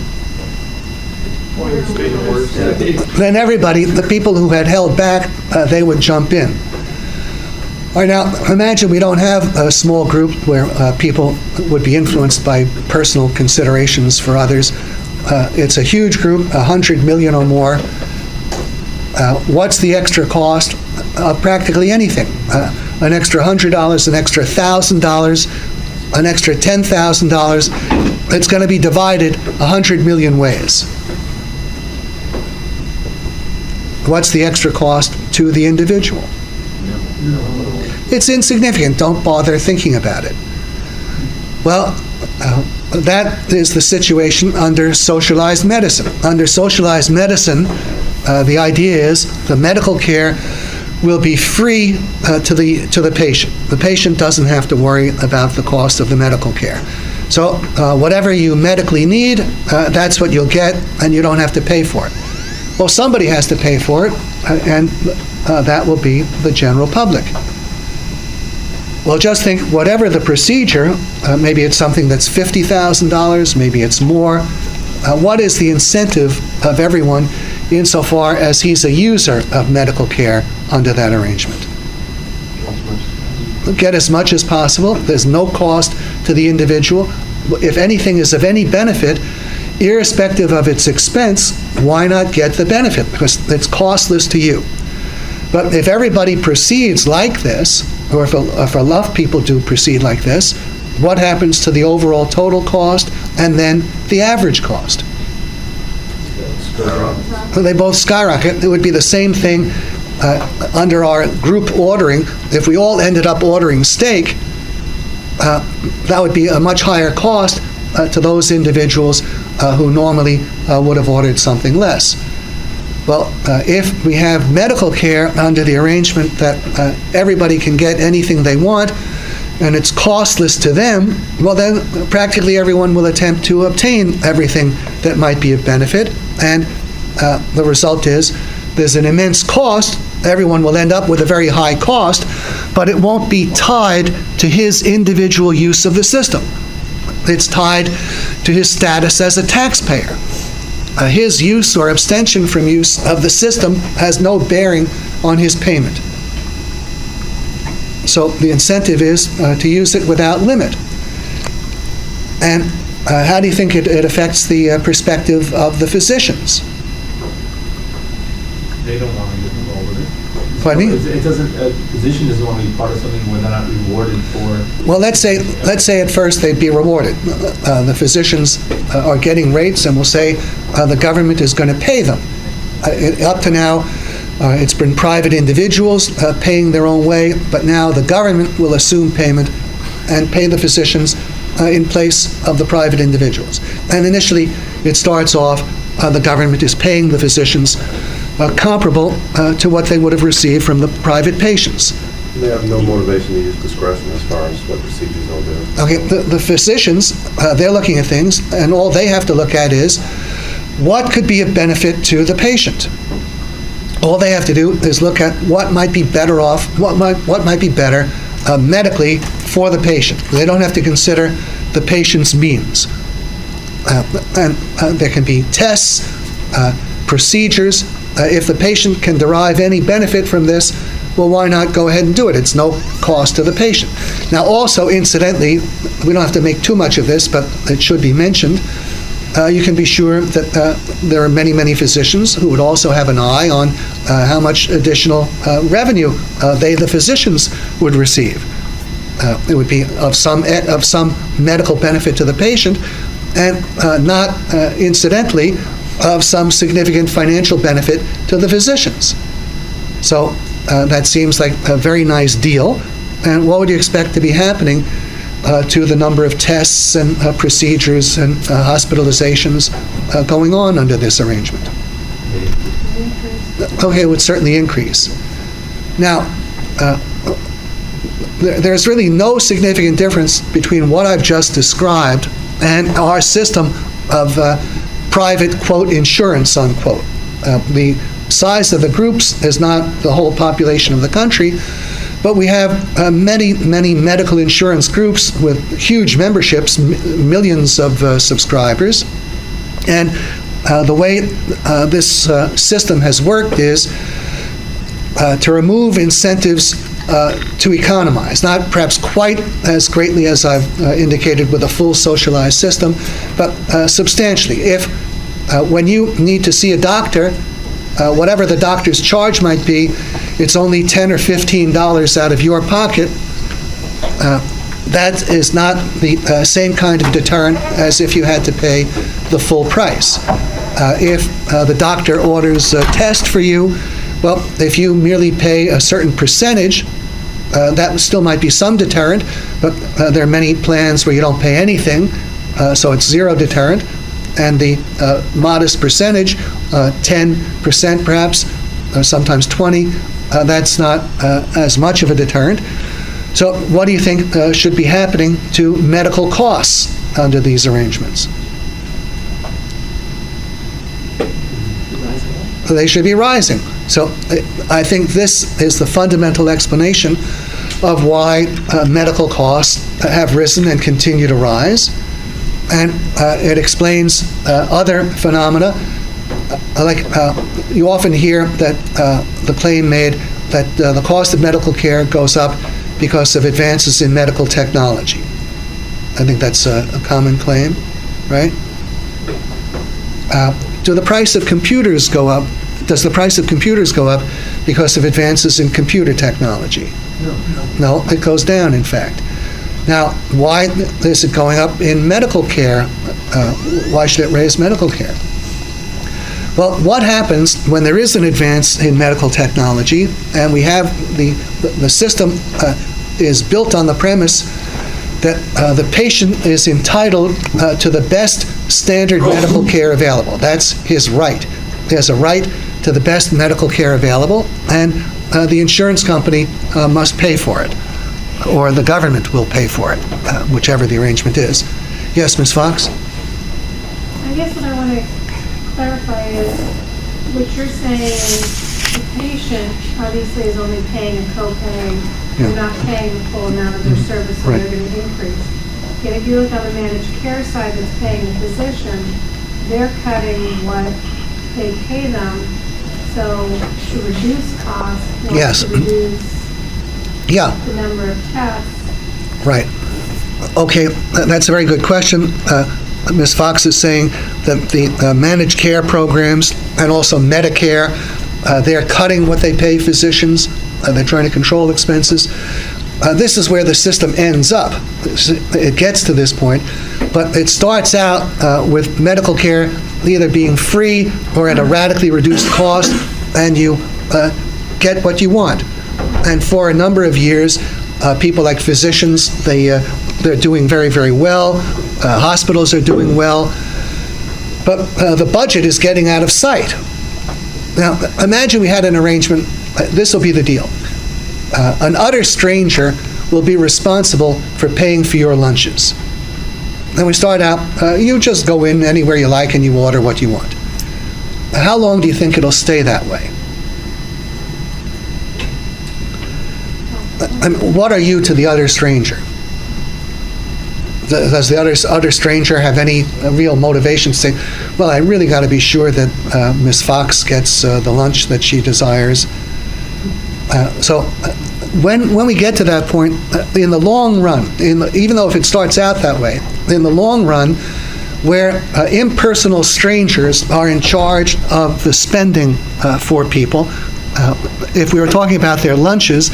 Then everybody, the people who had held back, they would jump in. All right, now imagine we don't have a small group where people would be influenced by personal considerations for others. It's a huge group, 100 million or more. What's the extra cost of practically anything? An extra $100, an extra $1,000, an extra $10,000. It's going to be divided 100 million ways. What's the extra cost to the individual? It's insignificant. Don't bother thinking about it. Well, that is the situation under socialized medicine. Under socialized medicine, the idea is the medical care will be free to the patient. The patient doesn't have to worry about the cost of the medical care. So whatever you medically need, that's what you'll get, and you don't have to pay for it. Well, somebody has to pay for it, and that will be the general public. Well, just think, whatever the procedure, maybe it's something that's $50,000, maybe it's more, what is the incentive of everyone insofar as he's a user of medical care under that arrangement? Get as much as possible. There's no cost to the individual. if anything is of any benefit, irrespective of its expense, why not get the benefit? Because it's costless to you. But if everybody proceeds like this, or if enough people do proceed like this, what happens to the overall total cost and then the average cost? They both skyrocket. It would be the same thing under our group ordering. If we all ended up ordering steak, that would be a much higher cost to those individuals who normally would have ordered something less. Well, if we have medical care under the arrangement that everybody can get anything they want, and it's costless to them, well then practically everyone will attempt to obtain everything that might be of benefit, and the result is there's an immense cost. Everyone will end up with a very high cost, but it won't be tied to his individual use of the system. It's tied to his status as a taxpayer. His use or abstention from use of the system has no bearing on his payment. So the incentive is to use it without limit. And how do you think it affects the perspective of the physicians? They don't want to get involved with it. Pardon me? It doesn't, a physician doesn't want to be part of something where they're not rewarded for. Well, let's say at first they'd be rewarded. The physicians are getting rates, and we'll say the government is going to pay them. Up to now, it's been private individuals paying their own way, but now the government will assume payment and pay the physicians in place of the private individuals. And initially, it starts off, the government is paying the physicians comparable to what they would have received from the private patients. They have no motivation to use discretion as far as what procedures they'll do. Okay, the physicians, they're looking at things, and all they have to look at is what could be of benefit to the patient. All they have to do is look at what might be better off, what might be better medically for the patient. They don't have to consider the patient's means. And there can be tests, procedures. If the patient can derive any benefit from this, well, why not go ahead and do it? It's no cost to the patient. Now, also, incidentally, we don't have to make too much of this, but it should be mentioned, you can be sure that there are many, many physicians who would also have an eye on how much additional revenue they, the physicians, would receive. It would be of some medical benefit to the patient, and not incidentally of some significant financial benefit to the physicians. So that seems like a very nice deal. And what would you expect to be happening to the number of tests and procedures and hospitalizations going on under this arrangement? Okay, it would certainly increase. Now, there's really no significant difference between what I've just described and our system of private, quote, insurance, unquote. The size of the groups is not the whole population of the country, but we have many, many medical insurance groups with huge memberships, millions of subscribers. And the way this system has worked is to remove incentives to economize, not perhaps quite as greatly as I've indicated with a full socialized system, but substantially. If when you need to see a doctor, whatever the doctor's charge might be, it's only $10 or $15 out of your pocket, that is not the same kind of deterrent as if you had to pay the full price. If the doctor orders a test for you, well, if you merely pay a certain percentage, that still might be some deterrent, but there are many plans where you don't pay anything, so it's zero deterrent. And the modest percentage, 10% perhaps, or sometimes 20, that's not as much of a deterrent. So what do you think should be happening to medical costs under these arrangements? They should be rising. So I think this is the fundamental explanation of why medical costs have risen and continue to rise. And it explains other phenomena, like you often hear that the claim made that the cost of medical care goes up because of advances in medical technology. I think that's a common claim, right? Do the price of computers go up? Does the price of computers go up because of advances in computer technology? No, it goes down, in fact. Now, why is it going up in medical care? Why should it raise medical care? Well, what happens when there is an advance in medical technology and we have the system is built on the premise that the patient is entitled to the best standard medical care available. That's his right. He has a right to the best medical care available, and the insurance company must pay for it, or the government will pay for it, whichever the arrangement is. Yes, Ms. Fox? I guess what I want to clarify is, what you're saying is the patient obviously is only paying a copay. They're not paying the full amount of their service, so Right. they're going to increase. Yet if you look on the managed care side that's paying the physician, they're cutting what they pay them, so to reduce costs, not Yes. to reduce Yeah, the number of tests. right. Okay, that's a very good question. Ms. Fox is saying that the managed care programs and also Medicare, they're cutting what they pay physicians. They're trying to control expenses. This is where the system ends up. It gets to this point, but it starts out with medical care either being free or at a radically reduced cost, and you get what you want. And for a number of years, people like physicians, they're doing very, very well. Hospitals are doing well. But the budget is getting out of sight. Now, imagine we had an arrangement. This will be the deal. An utter stranger will be responsible for paying for your lunches. And we start out, you just go in anywhere you like and you order what you want. How long do you think it'll stay that way? What are you to the utter stranger? Does the utter stranger have any real motivation to say, well, I really got to be sure that Ms. Fox gets the lunch that she desires? So when we get to that point, in the long run, even though if it starts out that way, in the long run, where impersonal strangers are in charge of the spending for people, if we were talking about their lunches,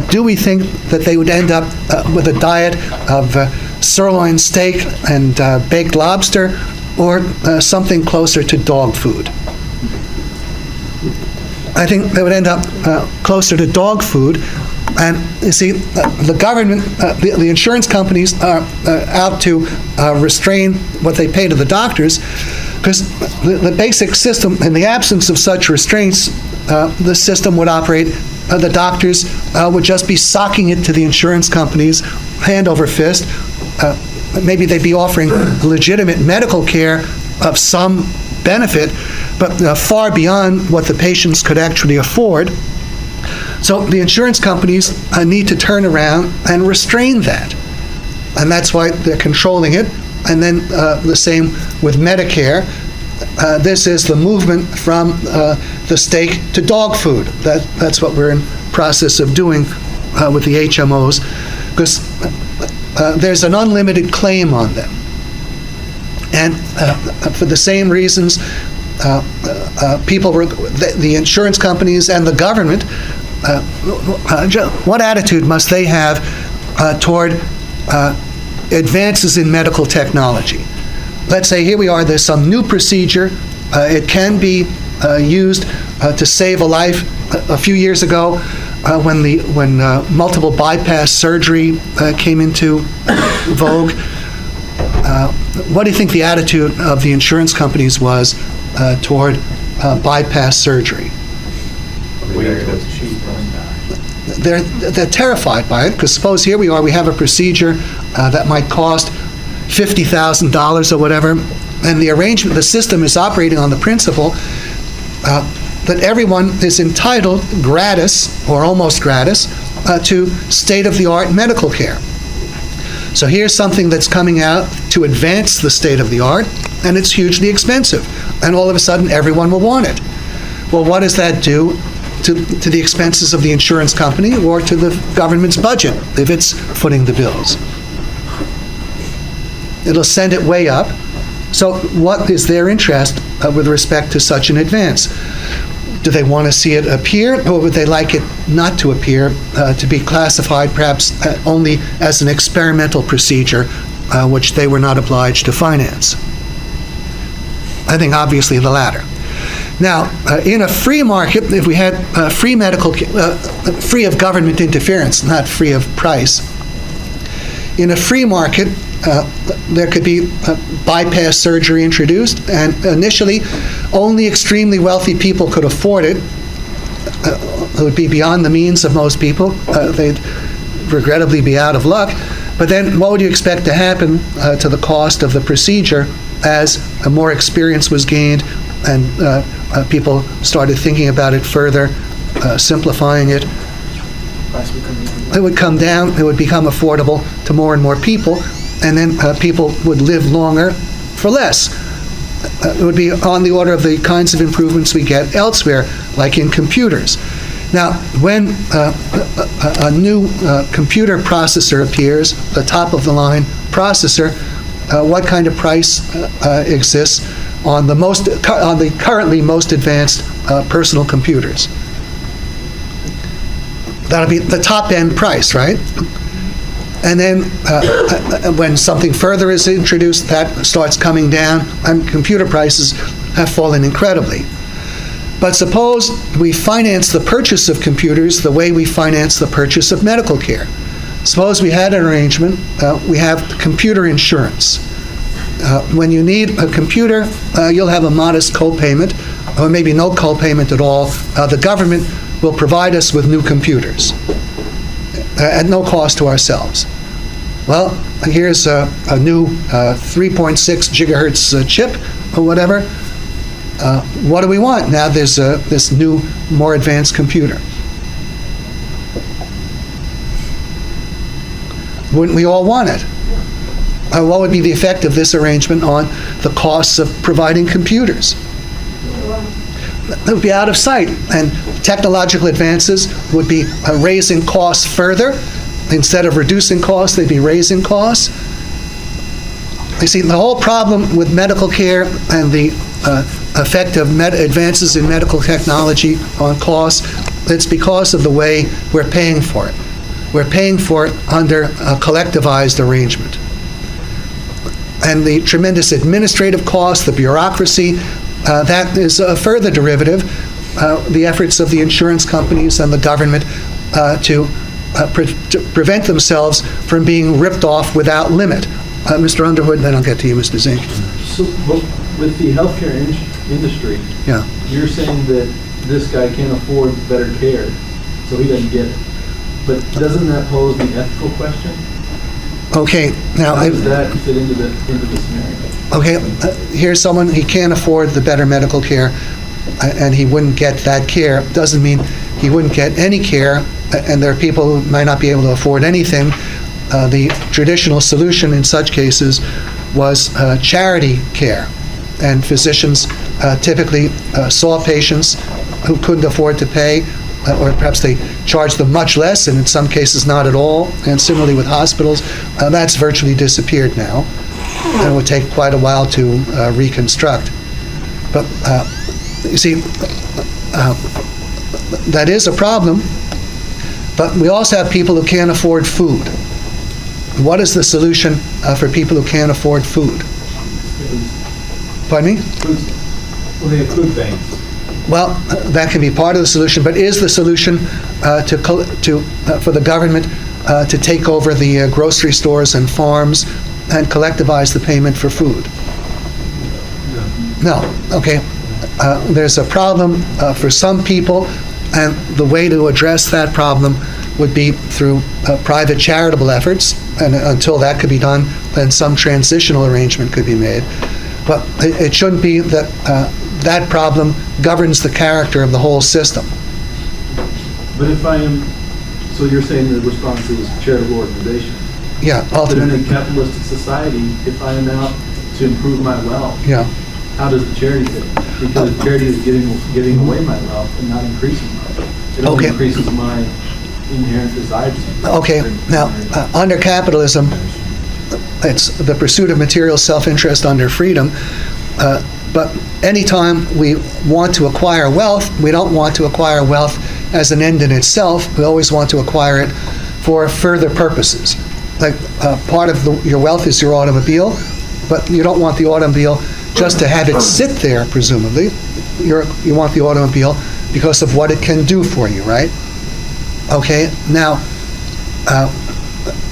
do we think that they would end up with a diet of sirloin steak and baked lobster, or something closer to dog food? I think they would end up closer to dog food. And you see, the government, the insurance companies are out to restrain what they pay to the doctors, because the basic system, in the absence of such restraints, the system would operate, the doctors would just be socking it to the insurance companies, hand over fist. Maybe they'd be offering legitimate medical care of some benefit, but far beyond what the patients could actually afford. So the insurance companies need to turn around and restrain that. And that's why they're controlling it. And then the same with Medicare. This is the movement from the steak to dog food. That's what we're in process of doing with the HMOs, because there's an unlimited claim on them. And for the same reasons, the insurance companies and the government, what attitude must they have toward advances in medical technology? Let's say here we are, there's some new procedure. It can be used to save a life. A few years ago, when multiple bypass surgery came into vogue, what do you think the attitude of the insurance companies was toward bypass surgery? They're terrified by it, because suppose here we are, we have a procedure that might cost $50,000 or whatever, and the arrangement, the system is operating on the principle that everyone is entitled gratis, or almost gratis, to state-of-the-art medical care. So here's something that's coming out to advance the state-of-the-art, and it's hugely expensive. And all of a sudden, everyone will want it. Well, what does that do to the expenses of the insurance company or to the government's budget if it's footing the bills? It'll send it way up. So what is their interest with respect to such an advance? Do they want to see it appear, or would they like it not to appear, to be classified perhaps only as an experimental procedure, which they were not obliged to finance? I think obviously the latter. Now, in a free market, if we had free medical, free of government interference, not free of price, in a free market, there could be bypass surgery introduced, and initially, only extremely wealthy people could afford it. It would be beyond the means of most people. They'd regrettably be out of luck. But then, what would you expect to happen to the cost of the procedure as more experience was gained and people started thinking about it further, simplifying it? It would come down, it would become affordable to more and more people, and then people would live longer for less. It would be on the order of the kinds of improvements we get elsewhere, like in computers. Now, when a new computer processor appears, the top-of-the-line processor, what kind of price exists on the currently most advanced personal computers? That'll be the top-end price, right? And then when something further is introduced, that starts coming down, and computer prices have fallen incredibly. But suppose we finance the purchase of computers the way we finance the purchase of medical care. Suppose we had an arrangement, we have computer insurance. When you need a computer, you'll have a modest co-payment, or maybe no co-payment at all. The government will provide us with new computers at no cost to ourselves. Well, here's a new 3.6 gigahertz chip or whatever. What do we want? Now there's this new, more advanced computer. Wouldn't we all want it? What would be the effect of this arrangement on the costs of providing computers? It would be out of sight, and technological advances would be raising costs further. Instead of reducing costs, they'd be raising costs. You see, the whole problem with medical care and the effect of advances in medical technology on costs, it's because of the way we're paying for it. We're paying for it under a collectivized arrangement. And the tremendous administrative costs, the bureaucracy, that is a further derivative. The efforts of the insurance companies and the government to prevent themselves from being ripped off without limit. Mr. Underwood, then I'll get to you, Mr. Zink. So, with the healthcare industry, Yeah. you're saying that this guy can't afford better care, so he doesn't get it. But doesn't that pose the ethical question? Okay, now, How does that fit into the scenario? okay, here's someone, he can't afford the better medical care, and he wouldn't get that care. Doesn't mean he wouldn't get any care, and there are people who might not be able to afford anything. The traditional solution in such cases was charity care, and physicians typically saw patients who couldn't afford to pay, or perhaps they charged them much less, and in some cases not at all. And similarly with hospitals, that's virtually disappeared now. And it would take quite a while to reconstruct. But you see, that is a problem. But we also have people who can't afford food. What is the solution for people who can't afford food? Pardon me? Well, they have food banks. Well, that can be part of the solution, but is the solution for the government to take over the grocery stores and farms and collectivize the payment for food? No. Okay. There's a problem for some people, and the way to address that problem would be through private charitable efforts, and until that could be done, then some transitional arrangement could be made. But it shouldn't be that that problem governs the character of the whole system. But if I am, so you're saying the response is charitable organization. Yeah, But in ultimately. a capitalistic society, if I am out to improve my wealth, Yeah. how does the charity fit? Because charity is giving away my wealth and not increasing my wealth. It only Okay. increases my inherent desire to. Okay, now, under capitalism, it's the pursuit of material self-interest under freedom. But anytime we want to acquire wealth, we don't want to acquire wealth as an end in itself. We always want to acquire it for further purposes. Like part of your wealth is your automobile, but you don't want the automobile just to have it sit there, presumably. You want the automobile because of what it can do for you, right? Okay, now,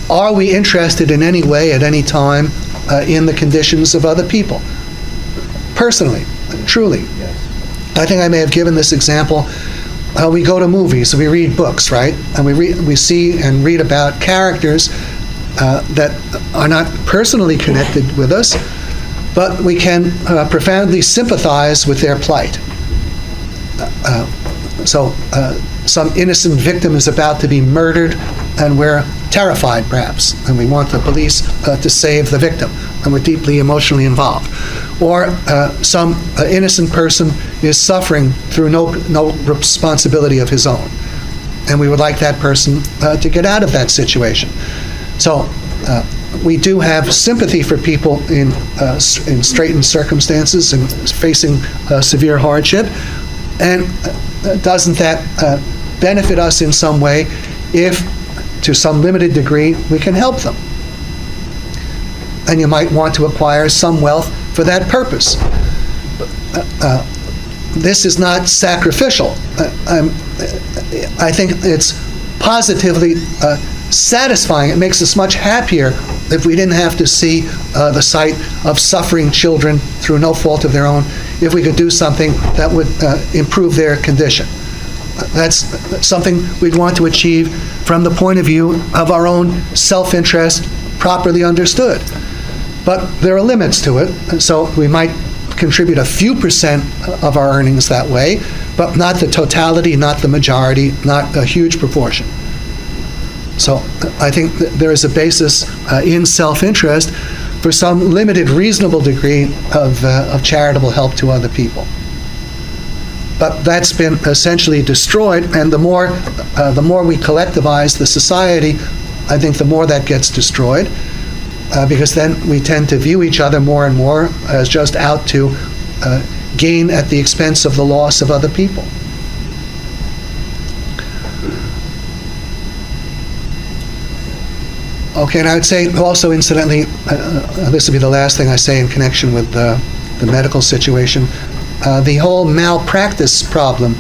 are we interested in any way at any time in the conditions of other people? Personally, truly. Yes. I think I may have given this example. We go to movies, we read books, right? And we see and read about characters that are not personally connected with us, but we can profoundly sympathize with their plight. So some innocent victim is about to be murdered, and we're terrified, perhaps, and we want the police to save the victim, and we're deeply emotionally involved. Or some innocent person is suffering through no responsibility of his own, and we would like that person to get out of that situation. So we do have sympathy for people in straitened circumstances and facing severe hardship. And doesn't that benefit us in some way if, to some limited degree, we can help them? And you might want to acquire some wealth for that purpose. This is not sacrificial. I think it's positively satisfying. It makes us much happier if we didn't have to see the sight of suffering children through no fault of their own, if we could do something that would improve their condition. That's something we'd want to achieve from the point of view of our own self-interest, properly understood. But there are limits to it, and so we might contribute a few percent of our earnings that way, but not the totality, not the majority, not a huge proportion. So I think that there is a basis in self-interest for some limited, reasonable degree of charitable help to other people. But that's been essentially destroyed, and the more we collectivize the society, I think the more that gets destroyed, because then we tend to view each other more and more as just out to gain at the expense of the loss of other people. Okay, and I would say also, incidentally, this will be the last thing I say in connection with the medical situation, the whole malpractice problem,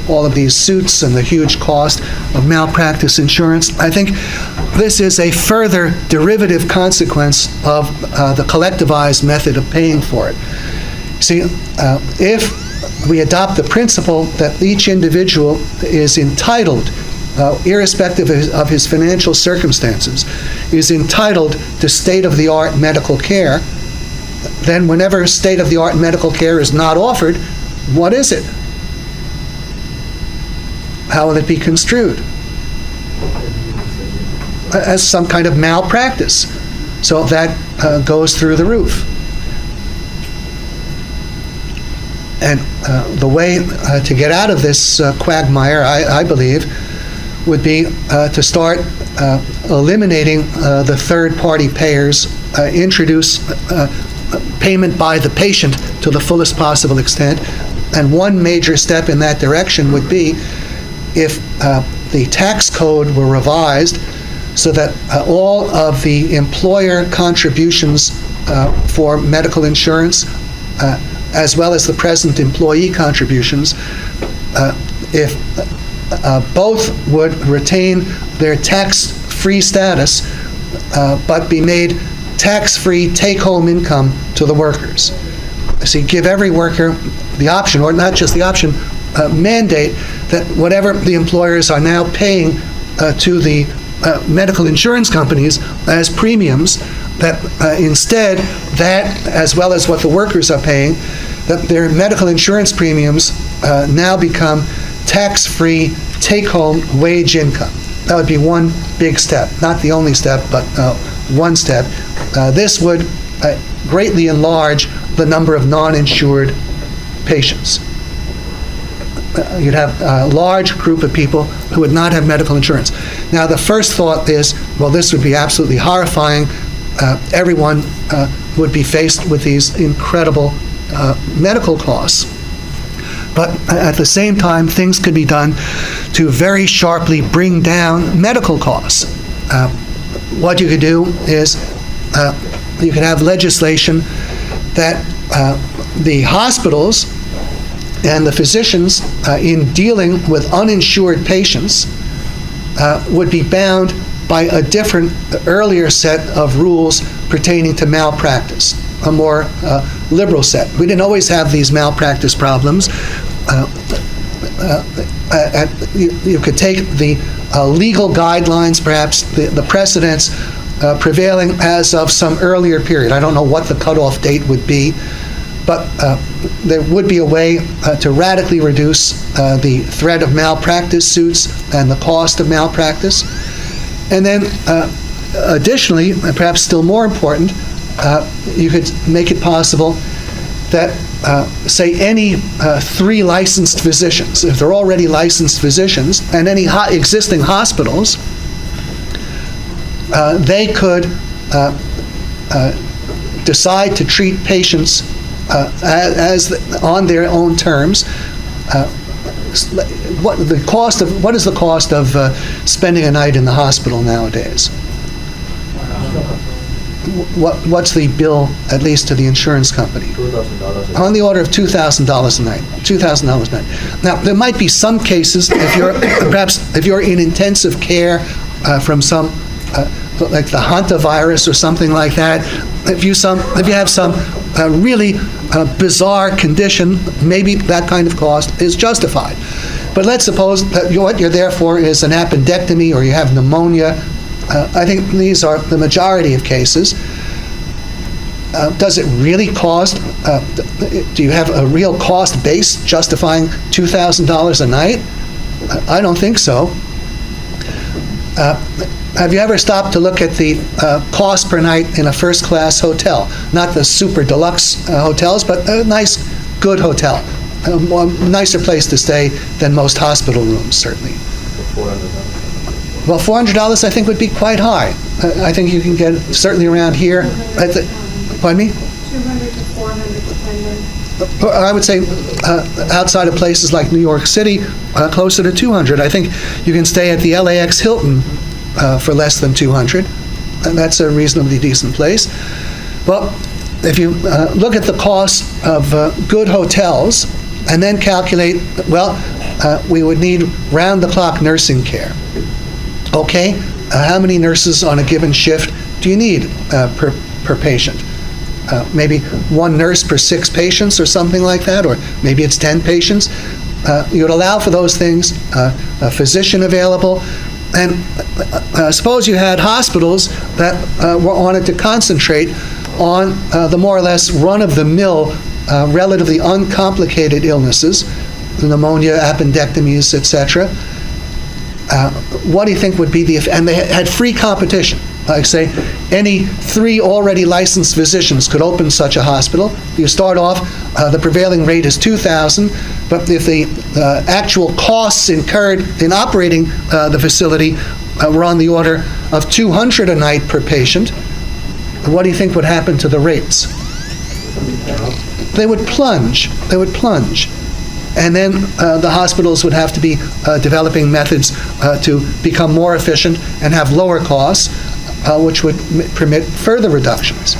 all of these suits and the huge cost of malpractice insurance, I think this is a further derivative consequence of the collectivized method of paying for it. See, if we adopt the principle that each individual is entitled, irrespective of his financial circumstances, is entitled to state-of-the-art medical care, then whenever state-of-the-art medical care is not offered, what is it? How will it be construed? As some kind of malpractice. So that goes through the roof. And the way to get out of this quagmire, I believe, would be to start eliminating the third-party payers, introduce payment by the patient to the fullest possible extent. And one major step in that direction would be if the tax code were revised so that all of the employer contributions for medical insurance, as well as the present employee contributions, if both would retain their tax-free status, but be made tax-free take-home income to the workers. See, give every worker the option, or not just the option, mandate that whatever the employers are now paying to the medical insurance companies as premiums, that instead that, as well as what the workers are paying, that their medical insurance premiums now become tax-free take-home wage income. That would be one big step, not the only step, but one step. This would greatly enlarge the number of non-insured patients. You'd have a large group of people who would not have medical insurance. Now, the first thought is, well, this would be absolutely horrifying. Everyone would be faced with these incredible medical costs. But at the same time, things could be done to very sharply bring down medical costs. What you could do is you could have legislation that the hospitals and the physicians in dealing with uninsured patients would be bound by a different, earlier set of rules pertaining to malpractice, a more liberal set. We didn't always have these malpractice problems. You could take the legal guidelines, perhaps the precedents prevailing as of some earlier period. I don't know what the cutoff date would be, but there would be a way to radically reduce the threat of malpractice suits and the cost of malpractice. And then additionally, and perhaps still more important, you could make it possible that, say, any 3 licensed physicians, if they're already licensed physicians, and any existing hospitals, they could decide to treat patients on their own terms. What is the cost of spending a night in the hospital nowadays? What's the bill, at least to the insurance company? $2,000. On the order of $2,000 a night. $2,000 a night. Now, there might be some cases, if you're in intensive care from some, like the hantavirus or something like that, if you have some really bizarre condition, maybe that kind of cost is justified. But let's suppose that what you're there for is an appendectomy or you have pneumonia. I think these are the majority of cases. Does it really cost, do you have a real cost base justifying $2,000 a night? I don't think so. Have you ever stopped to look at the cost per night in a first-class hotel? Not the super deluxe hotels, but a nice, good hotel. A nicer place to stay than most hospital rooms, certainly. $400. Well, $400 I think would be quite high. I think you can get it certainly around here. Pardon me? 200 to 400, depending. I would say outside of places like New York City, closer to 200. I think you can stay at the LAX Hilton for less than 200, and that's a reasonably decent place. Well, if you look at the cost of good hotels and then calculate, well, we would need round-the-clock nursing care. Okay, how many nurses on a given shift do you need per patient? Maybe 1 nurse per 6 patients or something like that, or maybe it's 10 patients. You would allow for those things, a physician available, and suppose you had hospitals that wanted to concentrate on the more or less run-of-the-mill, relatively uncomplicated illnesses, pneumonia, appendectomies, etc. What do you think would be and they had free competition. Like say, any 3 already licensed physicians could open such a hospital. You start off, the prevailing rate is $2,000, but if the actual costs incurred in operating the facility were on the order of $200 a night per patient, what do you think would happen to the rates? They would plunge. And then the hospitals would have to be developing methods to become more efficient and have lower costs, which would permit further reductions.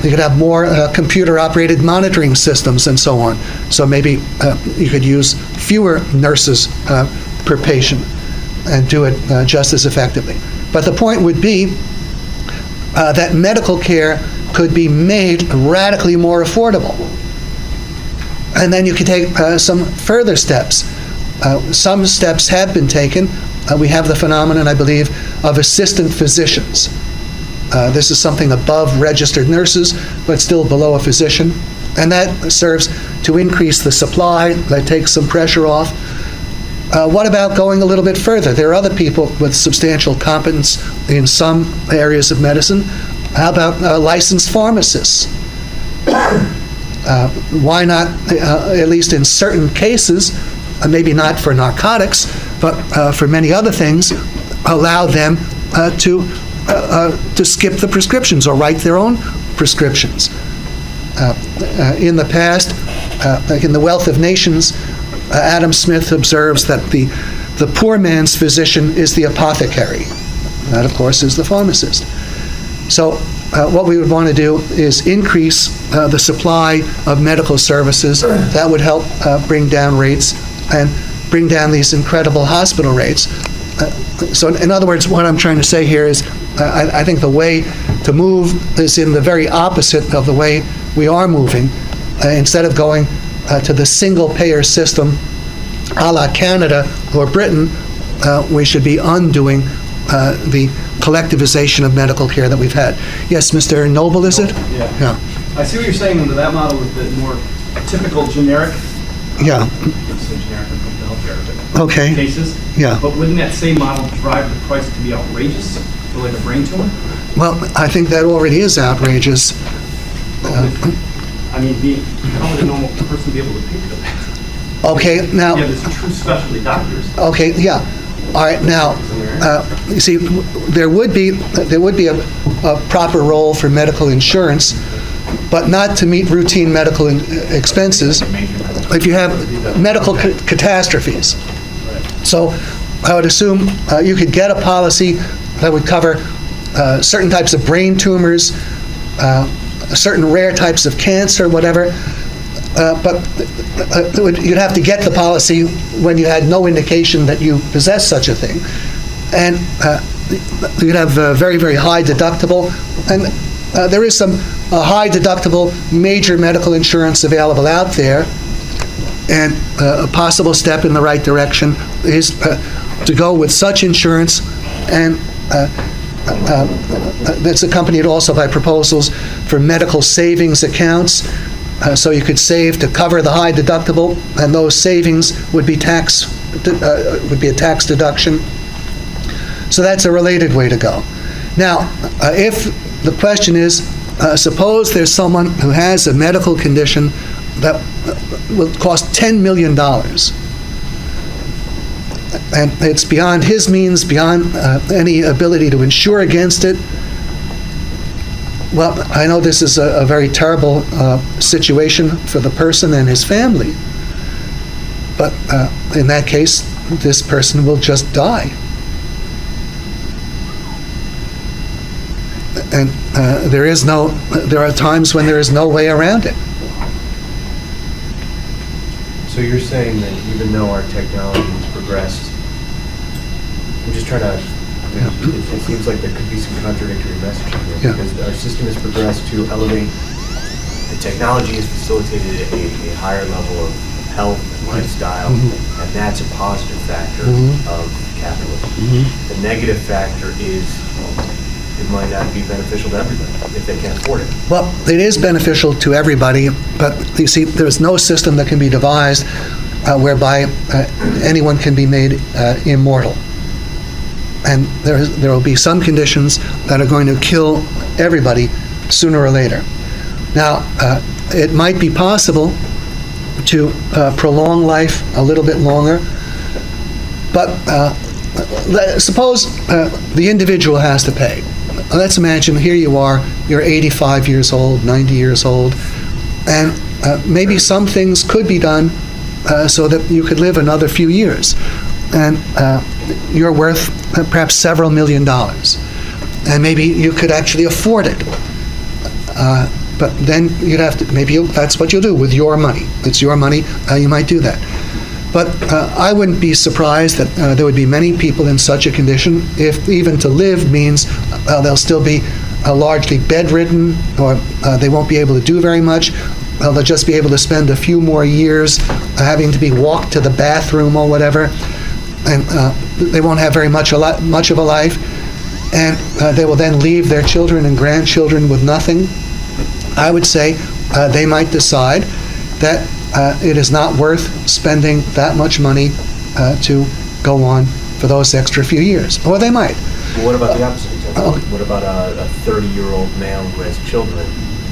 You could have more computer-operated monitoring systems and so on. So maybe you could use fewer nurses per patient and do it just as effectively. But the point would be that medical care could be made radically more affordable. And then you could take some further steps. Some steps have been taken. We have the phenomenon, I believe, of assistant physicians. This is something above registered nurses, but still below a physician. And that serves to increase the supply, that takes some pressure off. What about going a little bit further? There are other people with substantial competence in some areas of medicine. How about licensed pharmacists? Why not, at least in certain cases, maybe not for narcotics, but for many other things, allow them to skip the prescriptions or write their own prescriptions. In the past, like in The Wealth of Nations, Adam Smith observes that the poor man's physician is the apothecary. That, of course, is the pharmacist. So what we would want to do is increase the supply of medical services. That would help bring down rates and bring down these incredible hospital rates. So in other words, what I'm trying to say here is I think the way to move is in the very opposite of the way we are moving. Instead of going to the single-payer system a la Canada or Britain, we should be undoing the collectivization of medical care that we've had. Yes, Mr. Noble, is it? Yeah. I see what you're saying under that model with the more typical generic. Yeah. Let's say generic when it comes to healthcare, but Okay. cases. Yeah. But wouldn't that same model drive the price to be outrageous for like a brain tumor? Well, I think that already is outrageous. I mean, how would a normal person be able to pay for that? Okay, now. Yeah, there's true specialty doctors. Okay, yeah. All right, now, you see, there would be a proper role for medical insurance, but not to meet routine medical expenses if you have medical catastrophes. So I would assume you could get a policy that would cover certain types of brain tumors, certain rare types of cancer, whatever, but you'd have to get the policy when you had no indication that you possess such a thing. And you'd have a very, very high deductible, and there is some high deductible major medical insurance available out there, and a possible step in the right direction is to go with such insurance, and that's accompanied also by proposals for medical savings accounts, so you could save to cover the high deductible, and those savings would be a tax deduction. So that's a related way to go. Now, if the question is, suppose there's someone who has a medical condition that will cost $10 million, and it's beyond his means, beyond any ability to insure against it. Well, I know this is a very terrible situation for the person and his family, but in that case, this person will just die. And there are times when there is no way around it. So you're saying that even though our technology has progressed, I'm just trying to, it seems like there could be some contradictory messaging here, because our system has progressed to elevate, the technology has facilitated a higher level of health and lifestyle, and that's a positive factor of capitalism. The negative factor is it might not be beneficial to everybody if they can't afford it. Well, it is beneficial to everybody, but you see, there's no system that can be devised whereby anyone can be made immortal. And there will be some conditions that are going to kill everybody sooner or later. Now, it might be possible to prolong life a little bit longer, but suppose the individual has to pay. Let's imagine here you are, you're 85 years old, 90 years old, and maybe some things could be done so that you could live another few years. And you're worth perhaps several $1 million. And maybe you could actually afford it. But then you'd have to, maybe that's what you'll do with your money. It's your money, you might do that. But I wouldn't be surprised that there would be many people in such a condition if even to live means they'll still be largely bedridden, or they won't be able to do very much. They'll just be able to spend a few more years having to be walked to the bathroom or whatever, and they won't have very much of a life, and they will then leave their children and grandchildren with nothing. I would say they might decide that it is not worth spending that much money to go on for those extra few years. Or they might. Well, what about the opposite example? What about a 30-year-old male who has children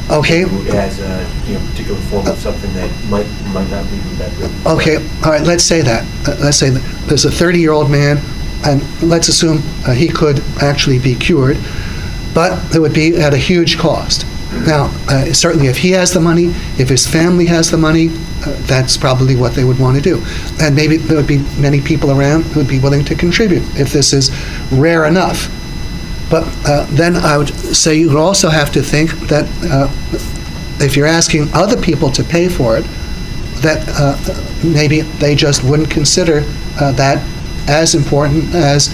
Okay. as a particular form of something that might not leave him that good. Okay, all right, let's say that. Let's say that there's a 30-year-old man, and let's assume he could actually be cured, but it would be at a huge cost. Now, certainly if he has the money, if his family has the money, that's probably what they would want to do. And maybe there would be many people around who would be willing to contribute if this is rare enough. But then I would say you would also have to think that if you're asking other people to pay for it, that maybe they just wouldn't consider that as important as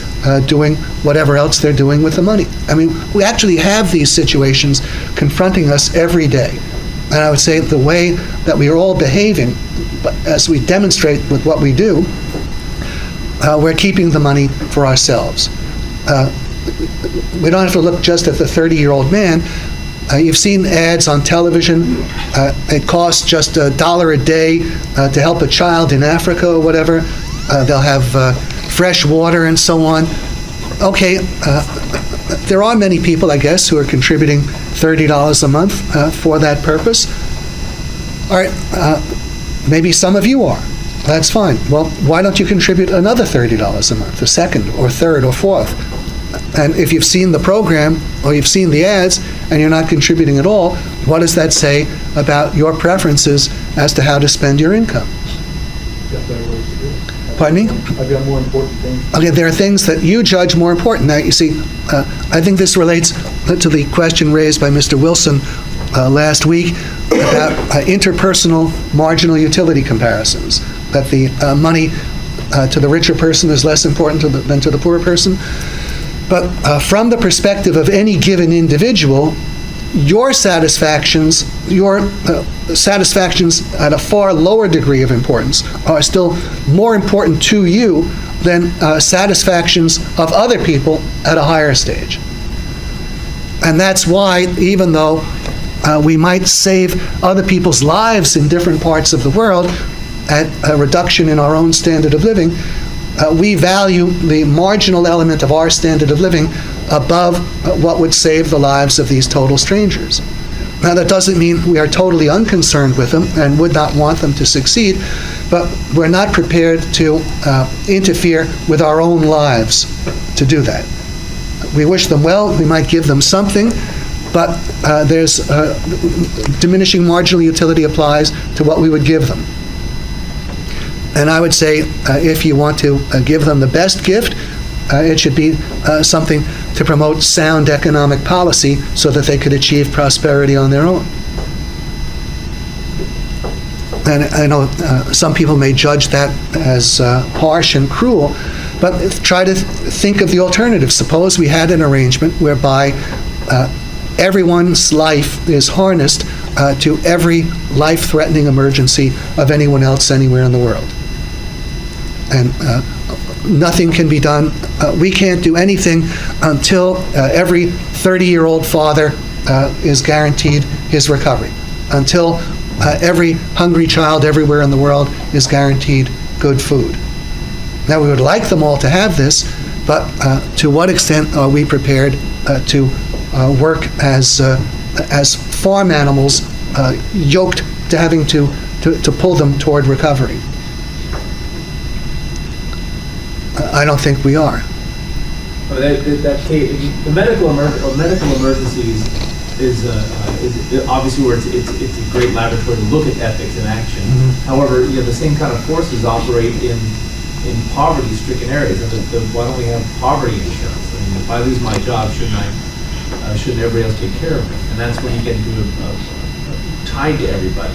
doing whatever else they're doing with the money. I mean, we actually have these situations confronting us every day. And I would say the way that we are all behaving, as we demonstrate with what we do, we're keeping the money for ourselves. We don't have to look just at the 30-year-old man. You've seen ads on television. It costs just $1 a day to help a child in Africa or whatever. They'll have fresh water and so on. Okay, there are many people, I guess, who are contributing $30 a month for that purpose. All right, maybe some of you are. That's fine. Well, why don't you contribute another $30 a month, a second or third or fourth? And if you've seen the program or you've seen the ads and you're not contributing at all, what does that say about your preferences as to how to spend your income? Got better ways to do it. Pardon me? I've got more important things. Okay, there are things that you judge more important. Now, you see, I think this relates to the question raised by Mr. Wilson last week about interpersonal marginal utility comparisons, that the money to the richer person is less important than to the poorer person. But from the perspective of any given individual, your satisfactions at a far lower degree of importance are still more important to you than satisfactions of other people at a higher stage. And that's why, even though we might save other people's lives in different parts of the world at a reduction in our own standard of living, we value the marginal element of our standard of living above what would save the lives of these total strangers. Now, that doesn't mean we are totally unconcerned with them and would not want them to succeed, but we're not prepared to interfere with our own lives to do that. We wish them well, we might give them something, but there's diminishing marginal utility applies to what we would give them. And I would say if you want to give them the best gift, it should be something to promote sound economic policy so that they could achieve prosperity on their own. And I know some people may judge that as harsh and cruel, but try to think of the alternative. Suppose we had an arrangement whereby everyone's life is harnessed to every life-threatening emergency of anyone else anywhere in the world. And nothing can be done. We can't do anything until every 30-year-old father is guaranteed his recovery, until every hungry child everywhere in the world is guaranteed good food. Now, we would like them all to have this, but to what extent are we prepared to work as farm animals yoked to having to pull them toward recovery? I don't think we are. That case, the medical emergencies is obviously where it's a great laboratory to look at ethics in action. Mm-hmm. However, the same kind of forces operate in poverty-stricken areas. And why don't we have poverty insurance? I mean, if I lose my job, shouldn't everybody else take care of me? And that's when you get into tied to everybody.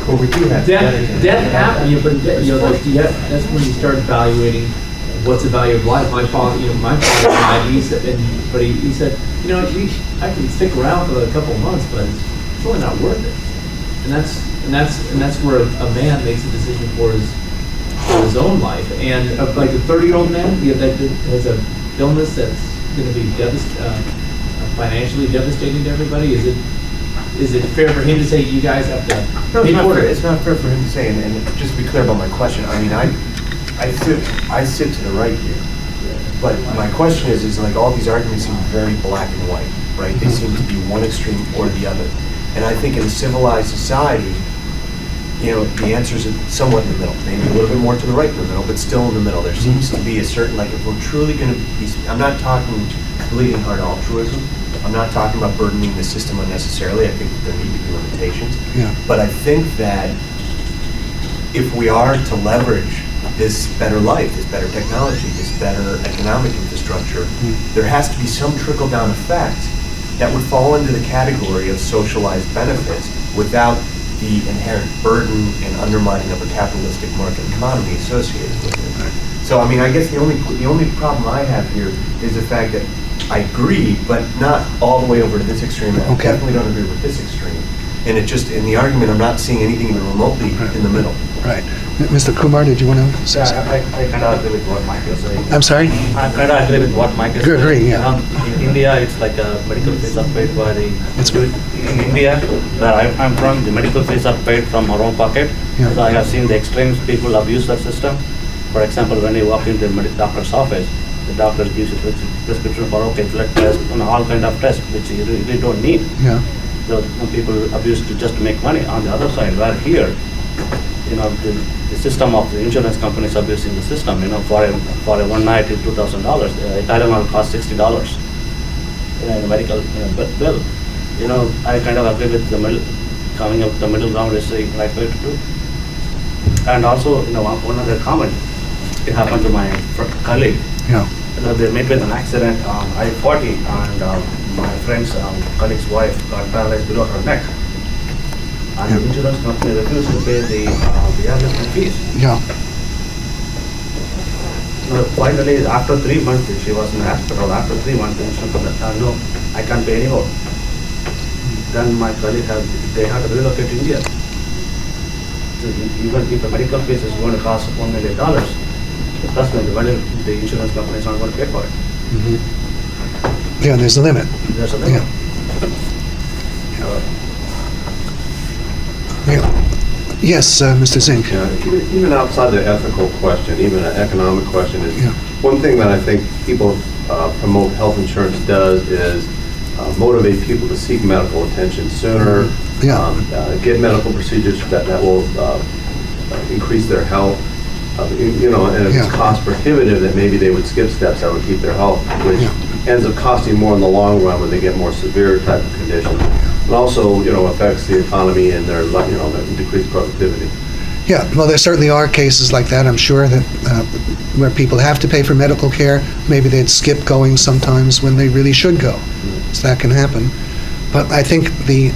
Well, we do have death happens, but that's when you start evaluating what's the value of life. My father died. He said, I can stick around for a couple of months, but it's really not worth it. And that's where a man makes a decision for his own life. And like a 30-year-old man, that has an illness that's going to be financially devastating to everybody. Is it fair for him to say you guys have to? No, it's not fair for him to say. And just to be clear about my question, I mean, I sit to the right here, but my question is like all these arguments seem very black and white, right? They seem to be one extreme or the other. And I think in a civilized society, the answer is somewhat in the middle, maybe a little bit more to the right in the middle, but still in the middle. There seems to be a certain, like, if we're truly going to be, I'm not talking bleeding heart altruism. I'm not talking about burdening the system unnecessarily. I think that there need to be limitations. Yeah. But I think that if we are to leverage this better life, this better technology, this better economic infrastructure, there has to be some trickle-down effect that would fall into the category of socialized benefits without the inherent burden and undermining of a capitalistic market economy associated with it. So, I mean, I guess the only problem I have here is the fact that I agree, but not all the way over to this extreme. I definitely don't agree with this extreme. And it just, in the argument, I'm not seeing anything even remotely in the middle. Right. Mr. Kumar, did you want to say something? I kind of agree with what Mike is saying. I'm sorry? I kind of agree with what Mike is saying. Agree, yeah. In India, it's like a medical fees are paid by the... That's good. In India, where I'm from, the medical fees are paid from our own pocket. Yeah. So I have seen the extremes people abuse that system. For example, when you walk into the doctor's office, the doctor gives you prescription for blood test and all kind of tests which you really don't need. Yeah. So people abuse to just make money. On the other side, where here, the system of the insurance companies abusing the system. For a one night it's $2,000. Tylenol costs $60. In a medical bill. I kind of agree with coming up the middle ground is the right way to do. And also, one other comment. It happened to my colleague. Yeah. They met with an accident on I-40, and my friend's colleague's wife got paralyzed below her neck. And the insurance company refused to pay the airlift fees. Yeah. Finally, after 3 months, she was in the hospital. After 3 months, the insurance company said, no, I can't pay anymore. Then my colleague they had to relocate to India. So even if the medical fees is going to cost $1 million, that's when the insurance company is not going to pay for it. Mm-hmm. Yeah, there's a limit. There's a limit. Yeah. Yes, Mr. Zink. Yeah, even outside the ethical question, even an economic question is, Yeah. one thing that I think people promote health insurance does is motivate people to seek medical attention sooner, get medical procedures that will increase their health. And if it's cost prohibitive, that maybe they would skip steps that would keep their health, which ends up costing more in the long run when they get more severe type of conditions. And also, affects the economy and their, decreased productivity. Yeah, well, there certainly are cases like that, I'm sure, that where people have to pay for medical care. Maybe they'd skip going sometimes when they really should go. So that can happen. But I think the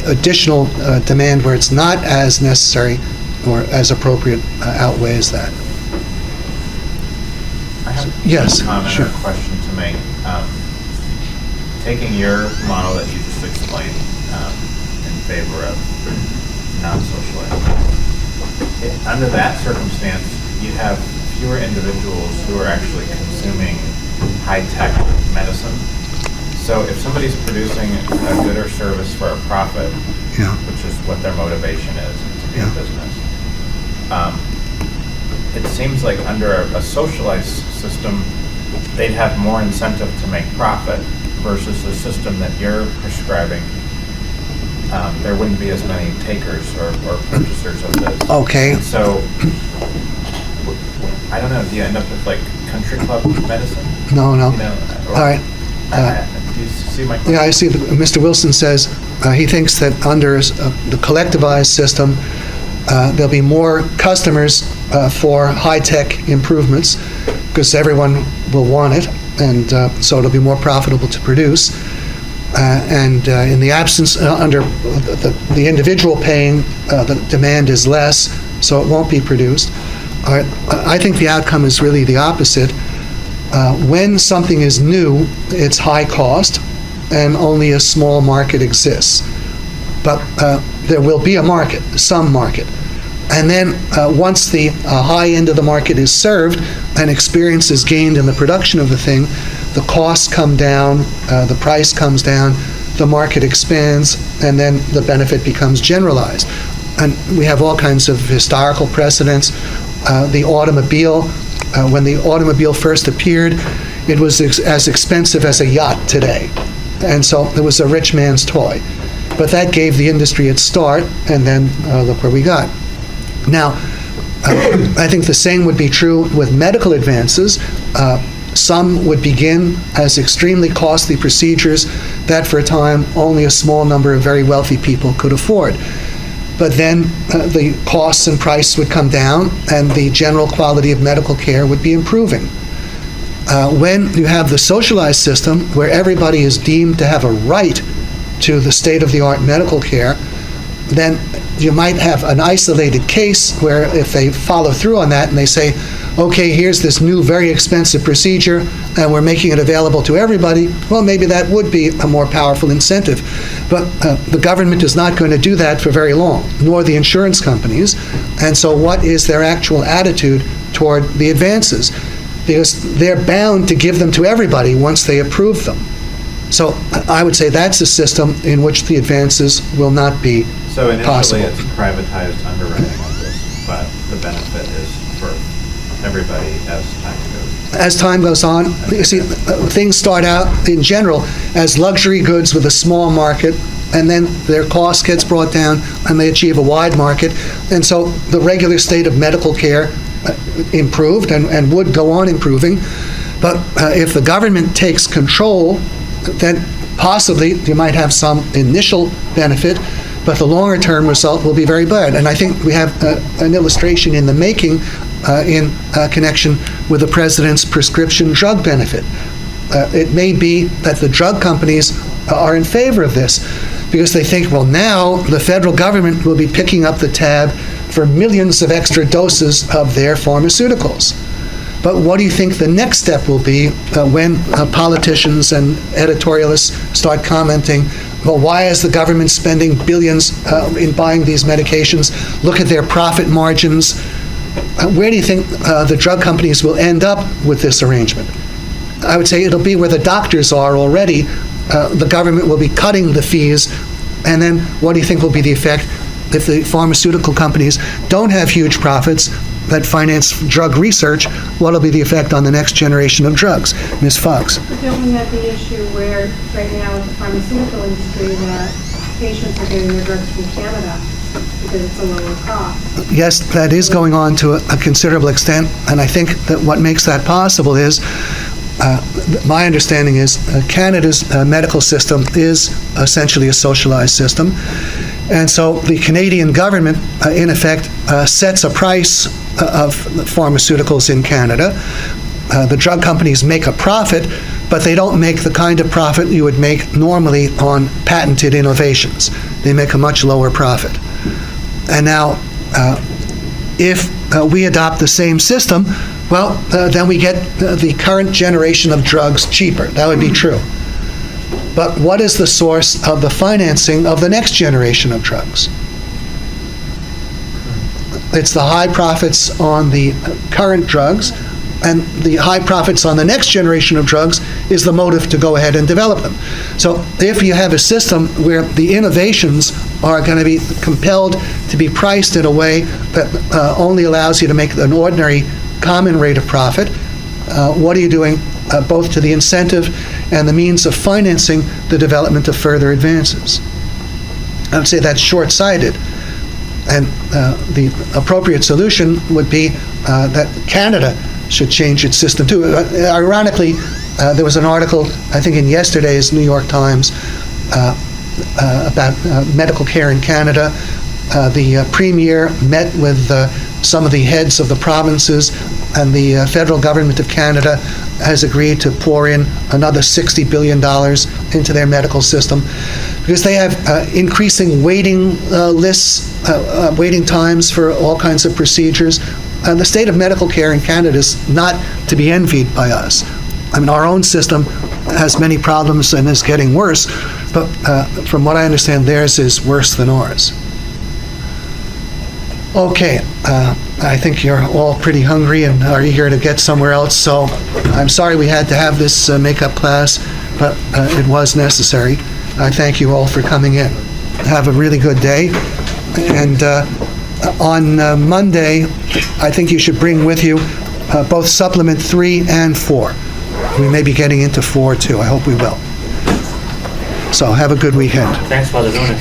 additional demand where it's not as necessary or as appropriate outweighs that. I have Yes, a comment sure. or a question to make. Taking your model that you just explained in favor of non-socialized, under that circumstance, you'd have fewer individuals who are actually consuming high-tech medicine. So if somebody's producing a good or service for a profit, which is what their motivation is to be in business, it seems like under a socialized system, they'd have more incentive to make profit versus the system that you're prescribing. There wouldn't be as many takers or purchasers of this. Okay. So, I don't know, do you end up with like country club medicine? No. All right. Do you see my question? Yeah, I see. Mr. Wilson says he thinks that under the collectivized system, there'll be more customers for high-tech improvements because everyone will want it, and so it'll be more profitable to produce. And in the absence, under the individual paying, the demand is less, so it won't be produced. I think the outcome is really the opposite. When something is new, it's high cost, and only a small market exists. But there will be a market, some market. And then once the high end of the market is served and experience is gained in the production of the thing, the costs come down, the price comes down, the market expands, and then the benefit becomes generalized. And we have all kinds of historical precedents. The automobile, when the automobile first appeared, it was as expensive as a yacht today. And so it was a rich man's toy. but that gave the industry its start, and then look where we got. Now, I think the same would be true with medical advances. Some would begin as extremely costly procedures that for a time only a small number of very wealthy people could afford. But then the costs and price would come down and the general quality of medical care would be improving. When you have the socialized system where everybody is deemed to have a right to the state-of-the-art medical care, then you might have an isolated case where if they follow through on that and they say, okay, here's this new very expensive procedure and we're making it available to everybody, well, maybe that would be a more powerful incentive. But the government is not going to do that for very long, nor the insurance companies. And so what is their actual attitude toward the advances? Because they're bound to give them to everybody once they approve them. So I would say that's a system in which the advances will not be So initially, possible. it's privatized underwriting of this, but the benefit is for everybody as time goes. As time goes on, you see, things start out in general as luxury goods with a small market, and then their cost gets brought down and they achieve a wide market. And so the regular state of medical care improved and would go on improving. But if the government takes control, then possibly you might have some initial benefit, but the longer-term result will be very bad. And I think we have an illustration in the making in connection with the president's prescription drug benefit. It may be that the drug companies are in favor of this because they think, well, now the federal government will be picking up the tab for millions of extra doses of their pharmaceuticals. But what do you think the next step will be when politicians and editorialists start commenting, well, why is the government spending billions in buying these medications? Look at their profit margins. Where do you think the drug companies will end up with this arrangement? I would say it'll be where the doctors are already. The government will be cutting the fees, and then what do you think will be the effect if the pharmaceutical companies don't have huge profits that finance drug research? What will be the effect on the next generation of drugs? Ms. Fox. But don't we have the issue where, right now with the pharmaceutical industry, that patients are getting their drugs from Canada because it's a lower cost? Yes, that is going on to a considerable extent, and I think that what makes that possible is, my understanding is Canada's medical system is essentially a socialized system, and so the Canadian government, in effect, sets a price of pharmaceuticals in Canada. The drug companies make a profit, but they don't make the kind of profit you would make normally on patented innovations. They make a much lower profit. And now, if we adopt the same system, well, then we get the current generation of drugs cheaper. That would be true. But what is the source of the financing of the next generation of drugs? It's the high profits on the current drugs, and the high profits on the next generation of drugs is the motive to go ahead and develop them. So if you have a system where the innovations are going to be compelled to be priced in a way that only allows you to make an ordinary common rate of profit, what are you doing both to the incentive and the means of financing the development of further advances? I would say that's short-sighted. And the appropriate solution would be that Canada should change its system too. Ironically, there was an article, I think in yesterday's New York Times, about medical care in Canada. The Premier met with some of the heads of the provinces, and the federal government of Canada has agreed to pour in another $60 billion into their medical system because they have increasing waiting lists, waiting times for all kinds of procedures. The state of medical care in Canada is not to be envied by us. I mean, our own system has many problems and is getting worse, but from what I understand, theirs is worse than ours. Okay, I think you're all pretty hungry and are eager to get somewhere else, so I'm sorry we had to have this makeup class, but it was necessary. I thank you all for coming in. Have a really good day. And on Monday, I think you should bring with you both Supplement 3 and 4. We may be getting into 4 too. I hope we will. So have a good weekend. Thanks for the donation.